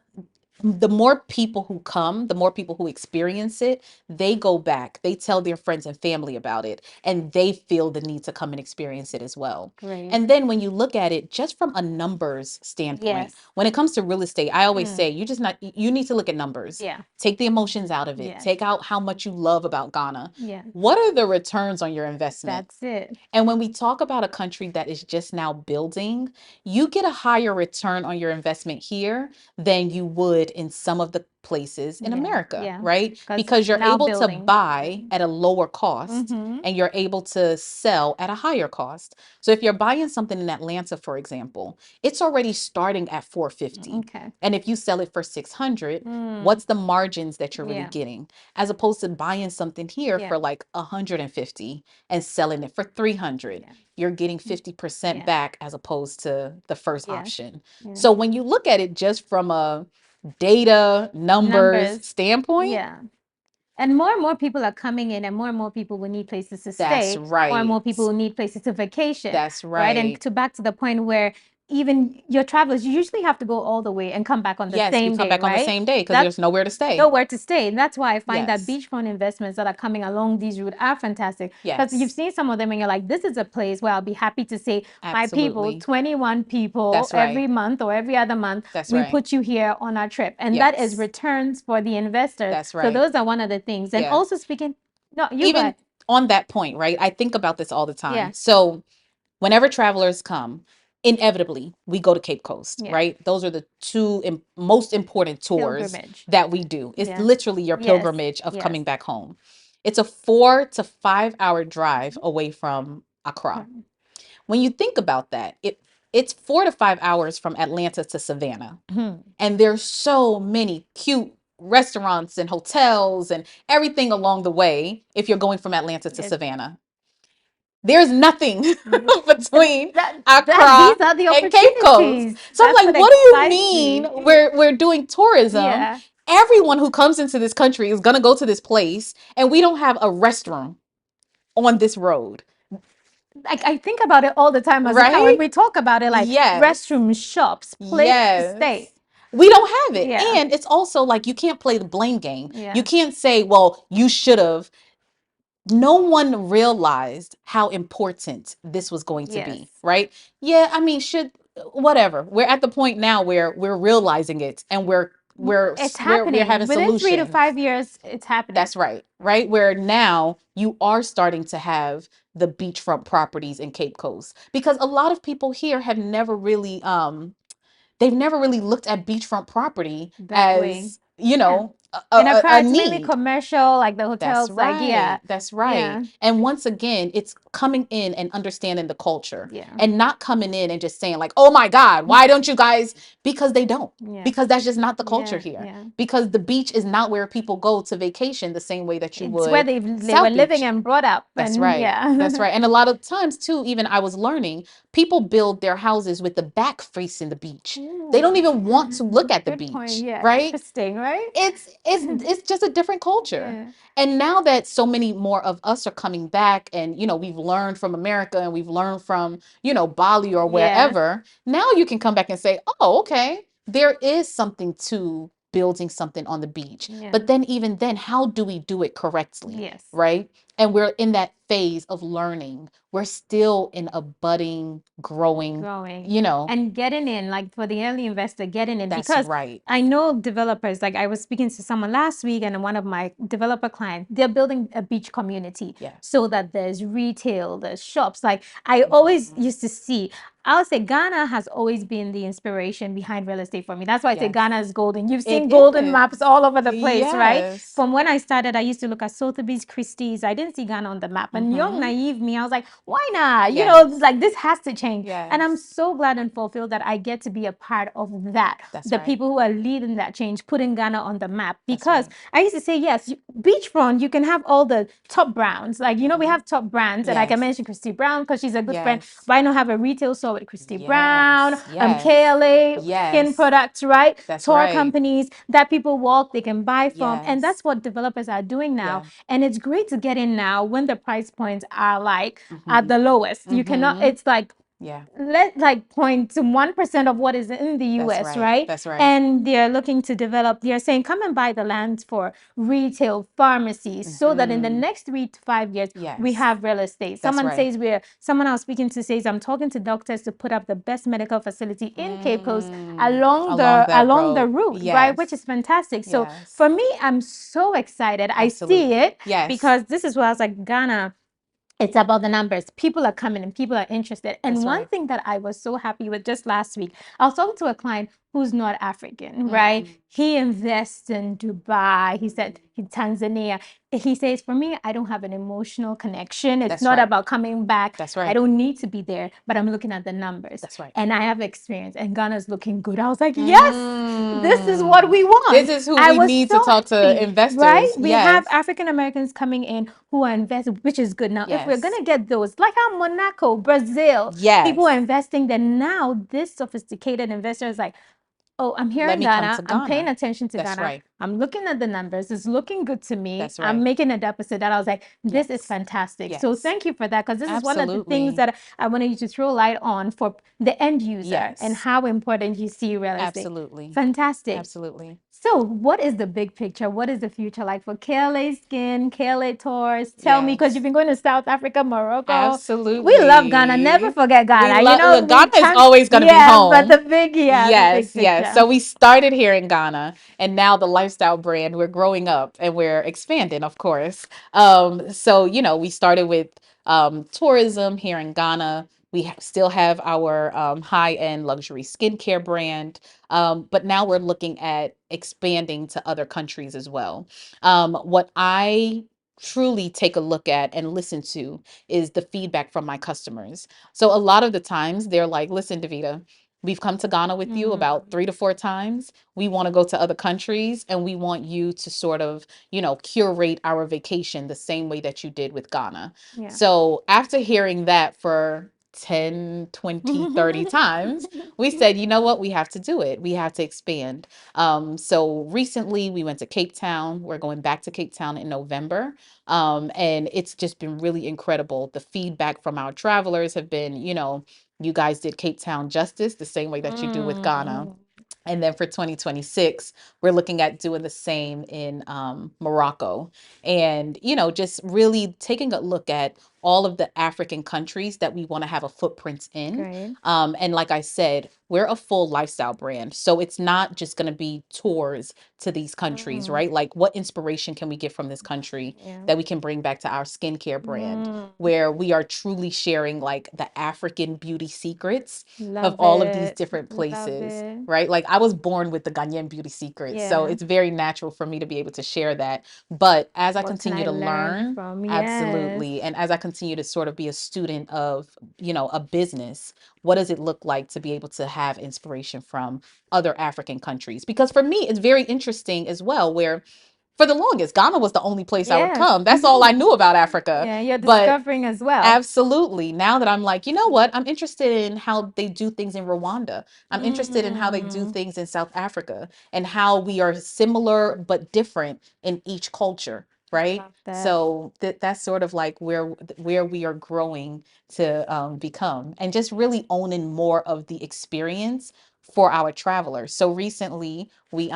the more people who come, the more people who experience it, they go back, they tell their friends and family about it, and they feel the need to come and experience it as well. Great. And then when you look at it just from a numbers standpoint, Yes. when it comes to real estate, I always Mm. say you need to look at numbers. Yeah. Take the emotions out of it. Yes. Take out how much you love about Ghana. Yeah. What are the returns on your investment? That's it. And when we talk about a country that is just now building, you get a higher return on your investment here than you would in some of the places in Yeah. America, Yeah. right? Because Because you're now able to building. buy at a lower cost Mm-hmm. and you're able to sell at a higher cost. So if you're buying something in Atlanta, for example, it's already starting at 450. Okay. And if you sell it for 600, Mm. what's the margins that you're really Yeah. getting? As opposed to buying something here Yeah. for like 150 and selling it for 300, Yeah. you're getting 50% Yeah. back as opposed to the first Yes. option. Yeah. So when you look at it just from a data numbers Numbers. standpoint, Yeah. And more people are coming in, and more people will need places to that's stay. More and right. more people will need places to vacation, That's right? And right. to back to the point where even your travelers, you usually have to go all the way and come back on the Yes, you same come day, back on the right? same day because That's there's nowhere to stay. nowhere to stay. And that's why I find that Yes. beachfront investments that are coming along these routes are fantastic. Because you've Yes. seen some of them and you're like, this is a place where I'll be happy to say, my people, Absolutely. 21 people That's every right. month or every other month, That's we right. put you here on our trip. And that is Yes. returns for the investors. That's So right. those are one of the things. And Yeah. also speaking, no, you go Even ahead. on that point, right? I think about this all the time. Yeah. So whenever travelers come, inevitably we go to Cape Coast, Yeah. right? Those are the two most important tours Pilgrimage. that we do. It's Yeah. literally your Yes. pilgrimage of Yes. coming back home. It's a 4 to 5 hour drive away from Accra. Right. When you think about that, it's 4 to 5 hours from Atlanta to Savannah. And there's so many cute restaurants and hotels and everything along the way if you're going from Atlanta to It's Savannah. There's nothing between that Accra these are the and Cape Coast. opportunities. So I'm That's what like, what do you excites mean me. we're doing tourism? Yeah. Everyone who comes into this country is gonna go to this place, and we don't have a restroom on this road, Like I think about it all the time as a client. When right? we talk about it, like Yes. restroom, shops, place to Yes. stay. We don't have it. Yeah. And it's also like you can't play the blame game. You Yeah. can't say, well, you should have. No one realized how important this was going to Yes. be, right? Yeah, I mean, should whatever. We're at the point now where we're realizing it and It's we're happening. having Within 3 to 5 solutions. years, it's happening. That's right, right? Where now you are starting to have the beachfront properties in Cape Coast because a lot of people here have never really they've never really looked at beachfront property That way. as, you Yeah. know, In Accra, a it's mainly need. commercial, like the That's hotels, like right. yeah. That's right. Yeah. And once again, it's coming in and understanding the culture Yeah. and not coming in and just saying, like, oh my God, why don't you guys? Because they don't. Yeah. Because that's just not the culture Yeah. here. Yeah. Because the beach is not where people go to vacation the same way that you It's where would they were South living Beach. and brought up. That's And right. That's yeah. right. And a lot of times, too, even I was learning, people build their houses with the back facing the beach. They don't Ooh. even want to look at the Good point. beach, Yeah. right? Interesting, right? It's just a different culture. Yeah. And now that so many more of us are coming back and we've learned from America and we've learned from, Bali or Yeah. wherever, now you can come back and say, "Oh, okay. There is something to building something on the beach." Yeah. But then even then, how do we do it correctly? Yes. Right? And we're in that phase of learning. We're still in a budding, growing, Growing you know, and getting in, like for the early investor, getting in that's because right. I know developers. Like I was speaking to someone last week, and one of my developer clients, they're building a beach community Yes. so that there's retail, there's shops. Like I always used to see. I'll say Ghana has always been the inspiration behind real estate for me. That's why I say Yes. Ghana is golden. You've It seen golden is. maps all over the place, right? Yes. From when I started, I used to look at Sotheby's, Christie's. I didn't see Ghana on the map. And young, Mhm. naive me, I was like, why not? You know, Yes. it's like this has to change. And I'm Yes. so glad and fulfilled that I get to be a part of that. That's The right. people who are leading that change, putting Ghana on the map. That's Because right. I used to say, yes, beachfront, you can have all the top brands. Like, we Mhm. have top brands, and I can Yes. mention Christy Brown because she's a good friend. Yes. But I don't have a retail store with Christy Brown, Yes. Yes. KLA, skin Yes. products, right? That's Tour right. companies that people walk, they can buy from. And Yes. that's what developers are doing now. Yeah. And it's great to get in now when the price points are like at Mhm. the lowest. You cannot, Mhm. it's like, Yeah. let like 0.1% of what is in the That's US, right. right? That's right. And they're looking to develop, they're saying, come and buy the land for retail pharmacies so that in the Mhm. next 3 to 5 years, we Yes. have real estate. That's Someone right. says someone I was speaking to says, I'm talking to doctors to put up the best medical facility in Cape Coast along That the road. route, right? Which Yes. is fantastic. So Yes. for me, I'm so excited. I see Absolutely. it Yes. because this is where I was like, Ghana, it's about the numbers. People are coming and people are interested. And That's one right. thing that I was so happy with just last week, I was talking to a client who's not African, right? He invests in Dubai. He said Tanzania. He says, for me, I don't have an emotional connection. It's That's not right. about coming back. That's I right. don't need to be there, but I'm looking at the numbers. That's right. And I have experience, and Ghana's looking good. I was like, yes, this is what we want. This is who I we was need to so talk to happy, right? investors. We have Yes. African Americans coming in who are investing, which is good. Now, if we're Yes. going to get those, like how Monaco, Brazil, Yes. people are investing, then now this sophisticated investor is like, Oh, I'm here Let in me come Ghana. to I'm paying Ghana. attention to That's Ghana. right. I'm looking at the numbers. It's looking good to me. That's I'm right. making a deposit that I was like, this is Yes. fantastic. So Yes. thank you for that, because this is one of the things Absolutely. that I wanted you to throw light on for the end user and Yes. how important you see real estate. Absolutely. Fantastic. Absolutely. So, what is the big picture? What is the future like for KLA Skin, KLA Tours? Tell me, because you've Yes. been going to South Africa, Morocco. We love Ghana. Never Absolutely. forget We Ghana. You love, know, look, we Ghana is can't, always going to be yeah, but home. the big Yes, yes. picture. So we started here in Ghana, and now the lifestyle brand, we're growing up and we're expanding, of course. So, we started with tourism here in Ghana. We still have our high-end luxury skincare brand, but now we're looking at expanding to other countries as well. What I truly take a look at and listen to is the feedback from my customers. So a lot of the times they're like, listen, Davida, we've come to Ghana with you about Mm, 3 to 4 times. We want to go to other countries and we want you to sort of, curate our vacation the same way that you did with Ghana. yeah. So after hearing that for 10, 20, 30 times, we said, you know what? We have to do it. We have to expand. So recently we went to Cape Town. We're going back to Cape Town in November. And it's just been really incredible. The feedback from our travelers have been, you guys did Cape Town justice the same way that you do with Ghana. Mm, And then for 2026, we're looking at doing the same in Morocco. And, just really taking a look at all of the African countries that we want to have a footprint in. great. And like I said, we're a full lifestyle brand. So it's not just going to be tours to these countries, Mm, right? Like, what inspiration can we get from this country yeah. that we can bring back to our skincare brand, Mm, where we are truly sharing like the African beauty secrets of love all of these it. different Love places, it. right? Like, I was born with the Ghanaian beauty secrets. So Yeah. it's very natural for me to be able to share that. But as I What can continue I to learn learn, from? Yes. absolutely. And as I continue to sort of be a student of, a business, what does it look like to be able to have inspiration from other African countries? Because for me, it's very interesting as well, where for the longest, Ghana was the only place I would Yes. come. That's all I knew about Africa. Yeah, you're But discovering as well. absolutely. Now that I'm like, you know what? I'm interested in how they do things in Rwanda. I'm interested in how they do Mm, things in South Africa and how we are similar but different in each culture, right? love that. So that's sort of like where we are growing to become, and just really owning more of the experience for our travelers. So recently we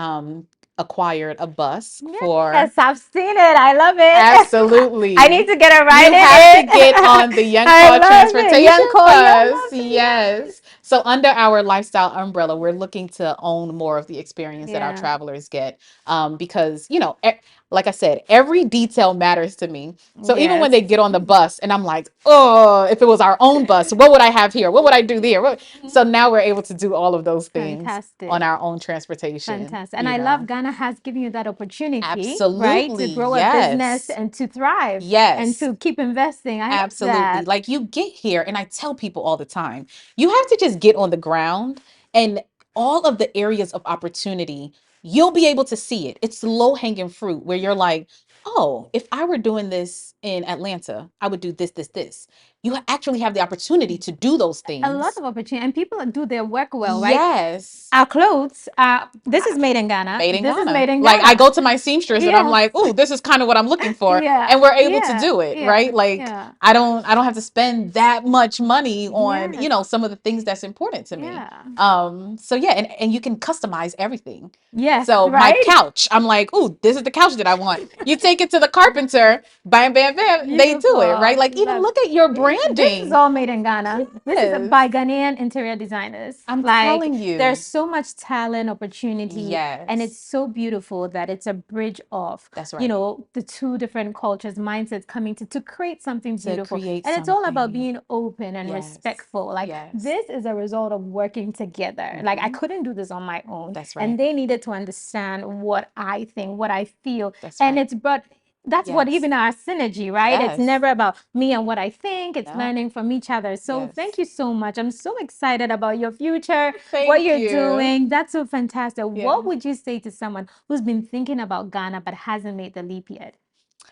acquired a bus for. Yes, I've seen it. I love it. I need Absolutely. to get a ride You in have to it. get on the Young I Call love it. Transportation Young Koya, Bus. love it. Yes. Yes. So, under our lifestyle umbrella, we're looking to own more of the experience that our Yeah. travelers get. Because, like I said, every detail matters to me. So, even when Yes. they get on the bus and I'm like, oh, if it was our own bus, what would I have here? What would I do there? So, now we're able to do all of those things on Fantastic. our own transportation, Fantastic. And I love Ghana has given you that opportunity, right? Absolutely. To grow a business Yes. and to thrive and Yes. to keep investing. I love Absolutely. that. Like, you get here, and I tell people all the time, you have to just get on the ground, and all of the areas of opportunity, you'll be able to see it. It's low hanging fruit where you're like, oh, if I were doing this in Atlanta, I would do this, this, this. You actually have the opportunity to do those A lot things. of opportunity and people do their work well, right? Yes. Our clothes, this is made in Ghana. Made in This is Ghana. made in Like, I Ghana. go to my seamstress and I'm Yes. like, "Ooh, this is kind of what I'm looking for." Yeah. And we're able to Yeah. do it, Yeah. right? Like, Yeah. I don't have to spend that much money on, Yes. some of the things that's important to me. Yeah. So yeah, and you can customize everything. Yes, So my right? couch, I'm like, "Ooh, this is the couch that I want." You take it to the carpenter, bam, bam, bam, they do it, right? Beautiful. Like, even Love. look at your This is branding. all made in Ghana. This is Yes. by Ghanaian interior designers. I'm Like, telling there's you. so much talent, opportunity, and it's Yes. so beautiful that it's a bridge of, That's right. the two different cultures, mindsets coming to create something To beautiful. create And it's all about something. being open and Yes. respectful. Like, Yes. this is a result of working together. Like, I Hmm. couldn't do this on my own. That's And right. they needed to understand what I think, what I feel. That's And right. it's brought that's what Yes. even our synergy, right? It's Yes. never about me and what I think, it's No. learning from each other. So thank Yes. you so much. I'm so excited about your future, what Thank you're you. doing. That's so fantastic. Yeah. What would you say to someone who's been thinking about Ghana but hasn't made the leap yet?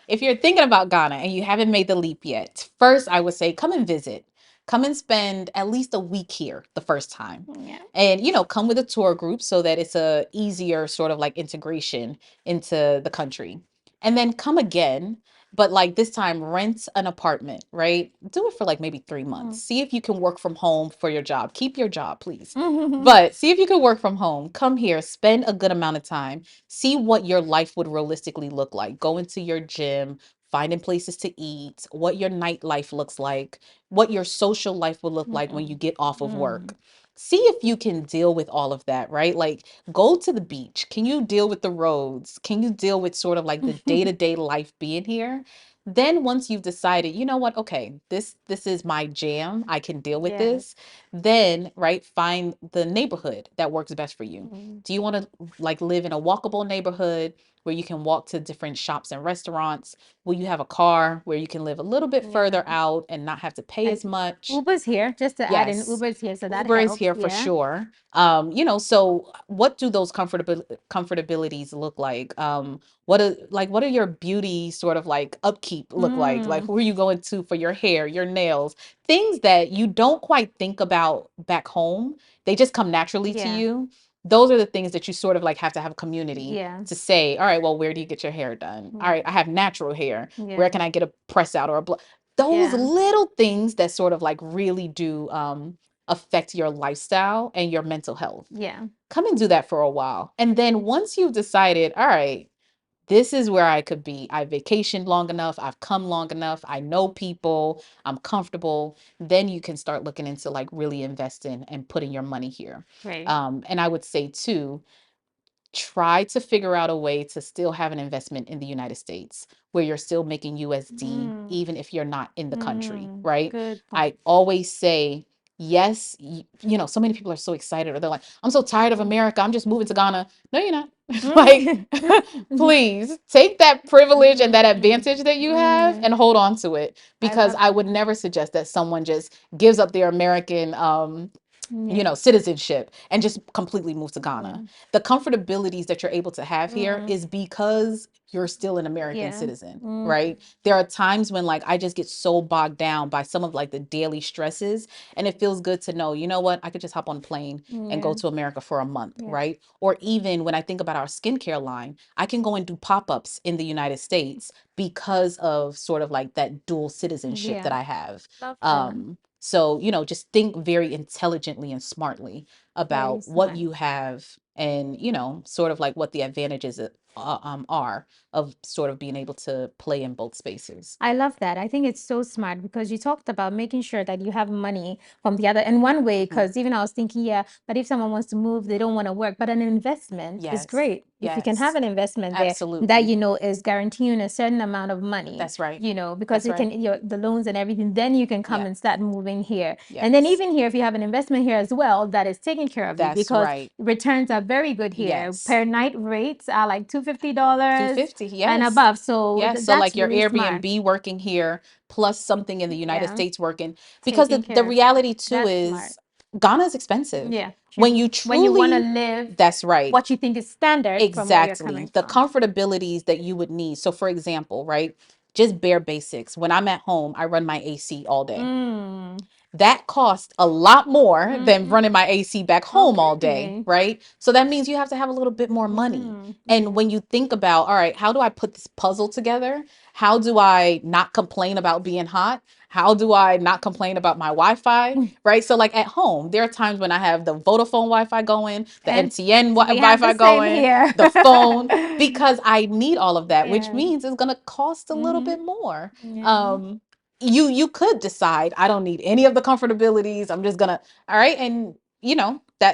If you're thinking about Ghana and you haven't made the leap yet, first I would say come and visit. come and spend at least a week here the first time. Yeah. And, come with a tour group so that it's a easier sort of like integration into the country. And then come again, but like this time rent an apartment, right? Do it for like maybe 3 months. Mm. See if you can work from home for your job. Keep your job, please. Mhm. But see if you can work from home. Come here, spend a good amount of time. See what your life would realistically look like. Go into your gym, finding places to eat, what your nightlife looks like, what your social life will look like when you Mm-mm. get off of work. Mm. See if you can deal with all of that, right? Like go to the beach. Can you deal with the roads? Can you deal with sort of like the day-to-day life being here? Then once you've decided, you know what, okay, this is my jam, I can deal with Yeah. this, then right, find the neighborhood that works best for you. Mm. Do you want to like live in a walkable neighborhood where you can walk to different shops and restaurants? Will you have a car where you can live a little bit Yeah. further out and not have to pay And as much? Uber's here, just to add in, Yes. Uber's here, so that Uber is helps. here for Yeah. sure. So what do those comfortabilities look like? What are your beauty sort of like upkeep look like? Like Mm. who are you going to for your hair, your nails, things that you don't quite think about back home. They just come naturally to Yeah. you. Those are the things that you sort of like have to have a community Yeah. to say, all right, well, where do you get your hair done? All right, I have natural hair. Where Yeah. can I get a press out or a those Yeah. little things that sort of like really do affect your lifestyle and your mental health. Yeah. Come and do that for a while. And then once you've decided, all right, this is where I could be. I vacationed long enough. I've come long enough. I know people. I'm comfortable. Then you can start looking into like really investing and putting your money here. Right. And I would say too, try to figure out a way to still have an investment in the United States where you're still making USD, Mm. even if you're not in the country, Mm. right? Good point. I always say, yes, so many people are so excited or they're like, I'm so tired of America. I'm just moving to Ghana. No, you're not. Like, Mm. please take that privilege and that Mm. advantage that you have Mm. and hold on to it I because love I would that. never suggest that someone just gives up their American Yeah. citizenship and just completely move to Yeah. Ghana. The comfortabilities that you're able to have here Mm. is because you're still an American Yeah. citizen, Mm. right? There are times when like I just get so bogged down by some of like the daily stresses and it feels good to know, you know what, I could just hop on a plane and go Yeah. to America for a month, Yeah. right? Or even when I think about our skincare line, I can go and do pop-ups in the United States because of sort of like that dual citizenship that Yeah. I have. Love that. So, just think very intelligently and smartly Very about what smart. you have and, sort of like what the advantages are of sort of being able to play in both spaces. I love that. I think it's so smart because you talked about making sure that you have money from the other. And one way, Mhm. because even I was thinking, yeah, but if someone wants to move, they don't want to work. But an investment is Yes. great. If you can have Yes. an investment there that Absolutely. you know is guaranteeing a certain amount of money, That's right. because That's it can right. the loans and everything, then you can come Yeah. and start moving here. And then Yes. even here, if you have an investment here as well, that is taking care of you That's because right. returns are very good here. Yes. Per night rates are like $250 250. and Yes. above. So Yes. So that's like your really smart. Airbnb working here plus something in the United Yeah. States working because Taking the care of you. reality too That's smart. is Ghana is expensive. Yeah, When true. you When you want to truly live that's right. what you think is standard from where you're coming Exactly. The from. comfortabilities that you would need. So for example, right? Just bare basics. When I'm at home, I run my AC all day. Mm. That costs a lot more than Mm-mm. running my AC back home all day, Okay. right? So that means you have to have a little bit more money. Mm. And Yeah. when you think about, all right, how do I put this puzzle together? How do I not complain about being hot? How do I not complain about my Wi-Fi? Right? So like at home, there are times when I have the Vodafone Wi-Fi going, the And MTN we have the Wi-Fi same going, here. the phone, because I need all of that, which Yeah. means it's going to cost a little Mm-hmm. bit more. Yeah. Um, you could decide I don't need any of the comfortabilities. I'm just gonna all right, and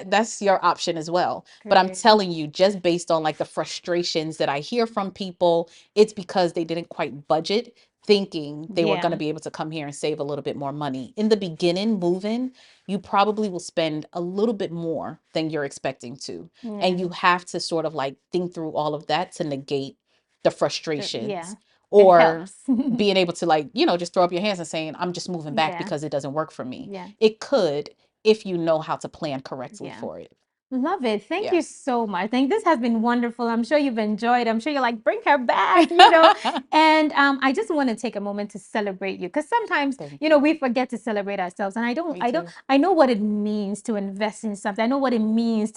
that's your option as well. But I'm Great. telling you, just based on like the frustrations that I hear from people, it's because they didn't quite budget thinking they were going to Yeah. be able to come here and save a little bit more money. In the beginning, moving, you probably will spend a little bit more than you're expecting to. And Yeah. you have to sort of like think through all of that to negate the Yeah. frustrations It or helps. being able to like just throw up your hands and saying I'm just moving back Yeah. because it doesn't work for me. Yeah. It could if you know how to plan correctly Yeah. for it. Love it. Thank Yeah. you so much. I think this has been wonderful. I'm sure you've enjoyed. I'm sure you're like, bring her back, you know. And I just want to take a moment to celebrate you because sometimes, Thank you know, you. we forget to celebrate ourselves. And Me too. I know what it means to invest in something. I know what it means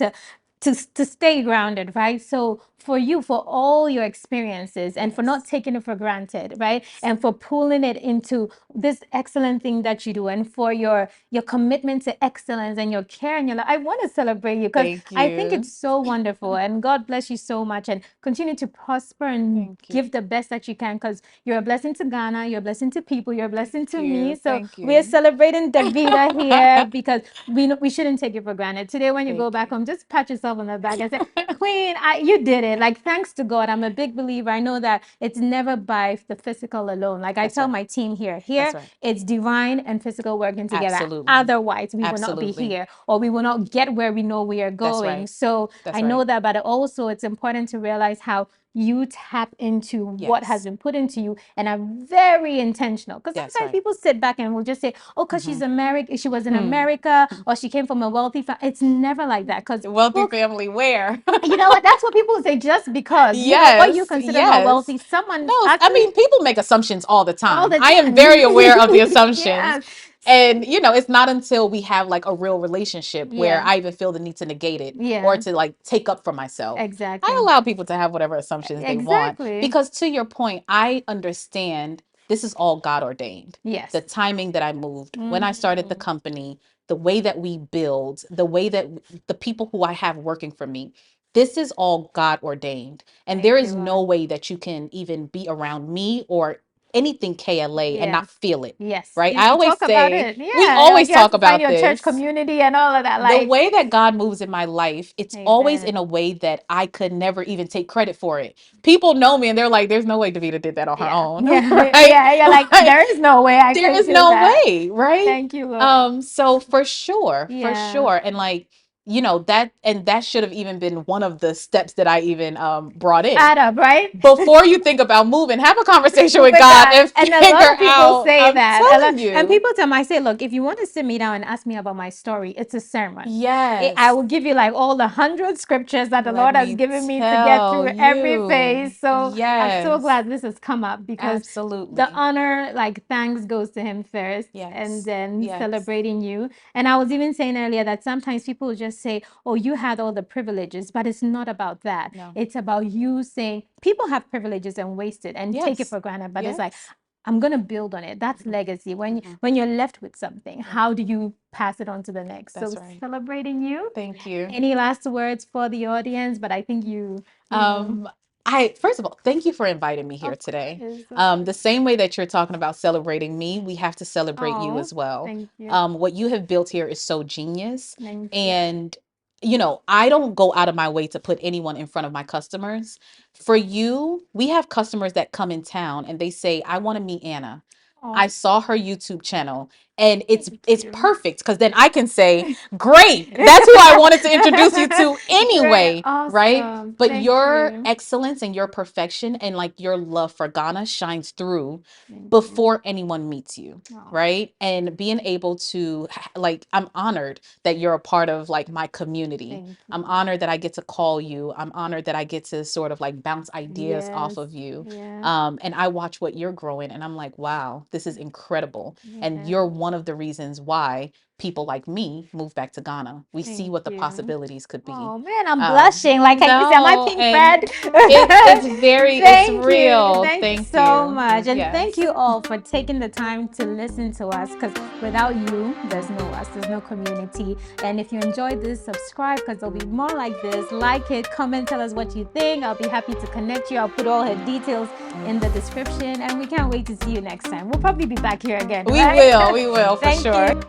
to stay grounded, right? So for you, for all your experiences and for not Yes. taking it for granted, right? Yes. And for pulling it into this excellent thing that you do and for your commitment to excellence and your care and your life. I want to celebrate you because Thank I think you. it's so wonderful and God bless you so much and continue to prosper and Thank you. give the best that you can because you're a blessing to Ghana, you're a blessing to people, you're a blessing Thank to me. you. So Thank we're you. celebrating Davida here because we shouldn't take it for granted. Today, when you go Thank back you. home, just pat yourself on the back and say, Queen, you did it. Like, thanks to God. I'm a big believer. I know that it's never by the physical alone. Like I That's tell right. my team here, That's right. it's divine and physical working together. Absolutely. Otherwise, we will not be Absolutely. here or we will not get where we know we are That's going. right. So That's I know right. that, but also it's important to realize how you tap into what has Yes. been put into you and are very intentional. Because That's sometimes right. people sit back and will just say, oh, because Hmm. she's American, she was in Hmm. America or she came from a wealthy family. It's never like that. Because Wealthy people, family where? you know what? That's what people say just because, you know, what you Yes, consider not yes. wealthy. Someone No, I actually mean, people make assumptions all the all time. the I am time. very aware of the assumptions. Yes. And, it's not until we have like a real relationship where Yeah. I even feel the need to negate it or Yeah. to like take up for myself. I Exactly. allow people to have whatever assumptions they want Exactly. because, to your point, I understand this is all God ordained. Yes. The timing that I moved, when I started the Mm, company, the way that we build, the way that the people who I have working for me, this is all God ordained. And there thank you, is no Lord. way that you can even be around me or anything KLA and Yeah. not feel it. Yes. Right. I You always talk about say, it. we Yeah. Like always you have talk to find about your church this. community and all of that. The Like, way that God moves in my life, it's always in amen. a way that I could never even take credit for it. People know me and they're like, there's no way Davida did that on her Yeah. own. Yeah. Right. Yeah. You're like, Like, there is no way I there could is do no that. way, right? Thank you, Lord. So for sure, for Yeah. sure. And like, that should have even been one of the steps that I even brought in. Add up, right? Before you think about moving, have a conversation with With God God. and And a lot figure of people out. say I'm that. telling And you. people tell me, I say, look, if you want to sit me down and ask me about my story, it's a sermon. I Yes. will give you like all the 100 scriptures that the Let Lord has me given me to get tell through every you. phase. So I'm so Yes. glad this has come up because the Absolutely. honor, like thanks goes to him first and Yes. then Yes. celebrating you. And I was even saying earlier that sometimes people will just say, oh, you had all the privileges, but it's not about that. No. It's about you saying people have privileges and waste it and take it Yes. for granted. But it's like, Yes. I'm gonna build on it. That's Mhm. legacy. Mhm. When you're left with something, Yeah. how do you pass it on to the next? So That's right. celebrating you. Thank you. Any last words for the audience? But I think you know, Um, I first of all, thank you for inviting me here of today. course, of course. The same way that you're talking about celebrating me, we have to celebrate you Oh, as well. thank you, What you have built here is so genius, thank you. and I don't go out of my way to put anyone in front of my customers. For you, we have customers that come in town and they say, "I want to meet Anna." I Oh, saw her YouTube channel and it's thank it's you. perfect because then I can say, "Great, that's who I wanted to introduce you to Great, anyway." Right? awesome. But Thank your you, excellence and your perfection and like your love for Ghana shines through thank you. before anyone meets you, Oh, right? And being able to like, I'm honored that you're a part of like my community. thank I'm you. honored that I get to call you. I'm honored that I get to sort of like bounce ideas off Yes, of you. yeah, And I watch what you're growing and I'm like, wow, this is incredible. And yeah. you're one of the reasons why people like me move back to Ghana. We see Thank what the you. possibilities could be. Oh man, I'm blushing. Like, can you see? Am I No, pink and red? it's Thank you. real. Thank you Thank so you. much. And thank Yes. you all for taking the time to listen to us because without you, there's no us, there's no community. And if you enjoyed this, subscribe because there'll be more like this. Like it, comment, tell us what you think. I'll be happy to connect you. I'll put all her details in the description. And we can't wait to see you next time. We'll probably be back here again, right? We will for Thank sure. you.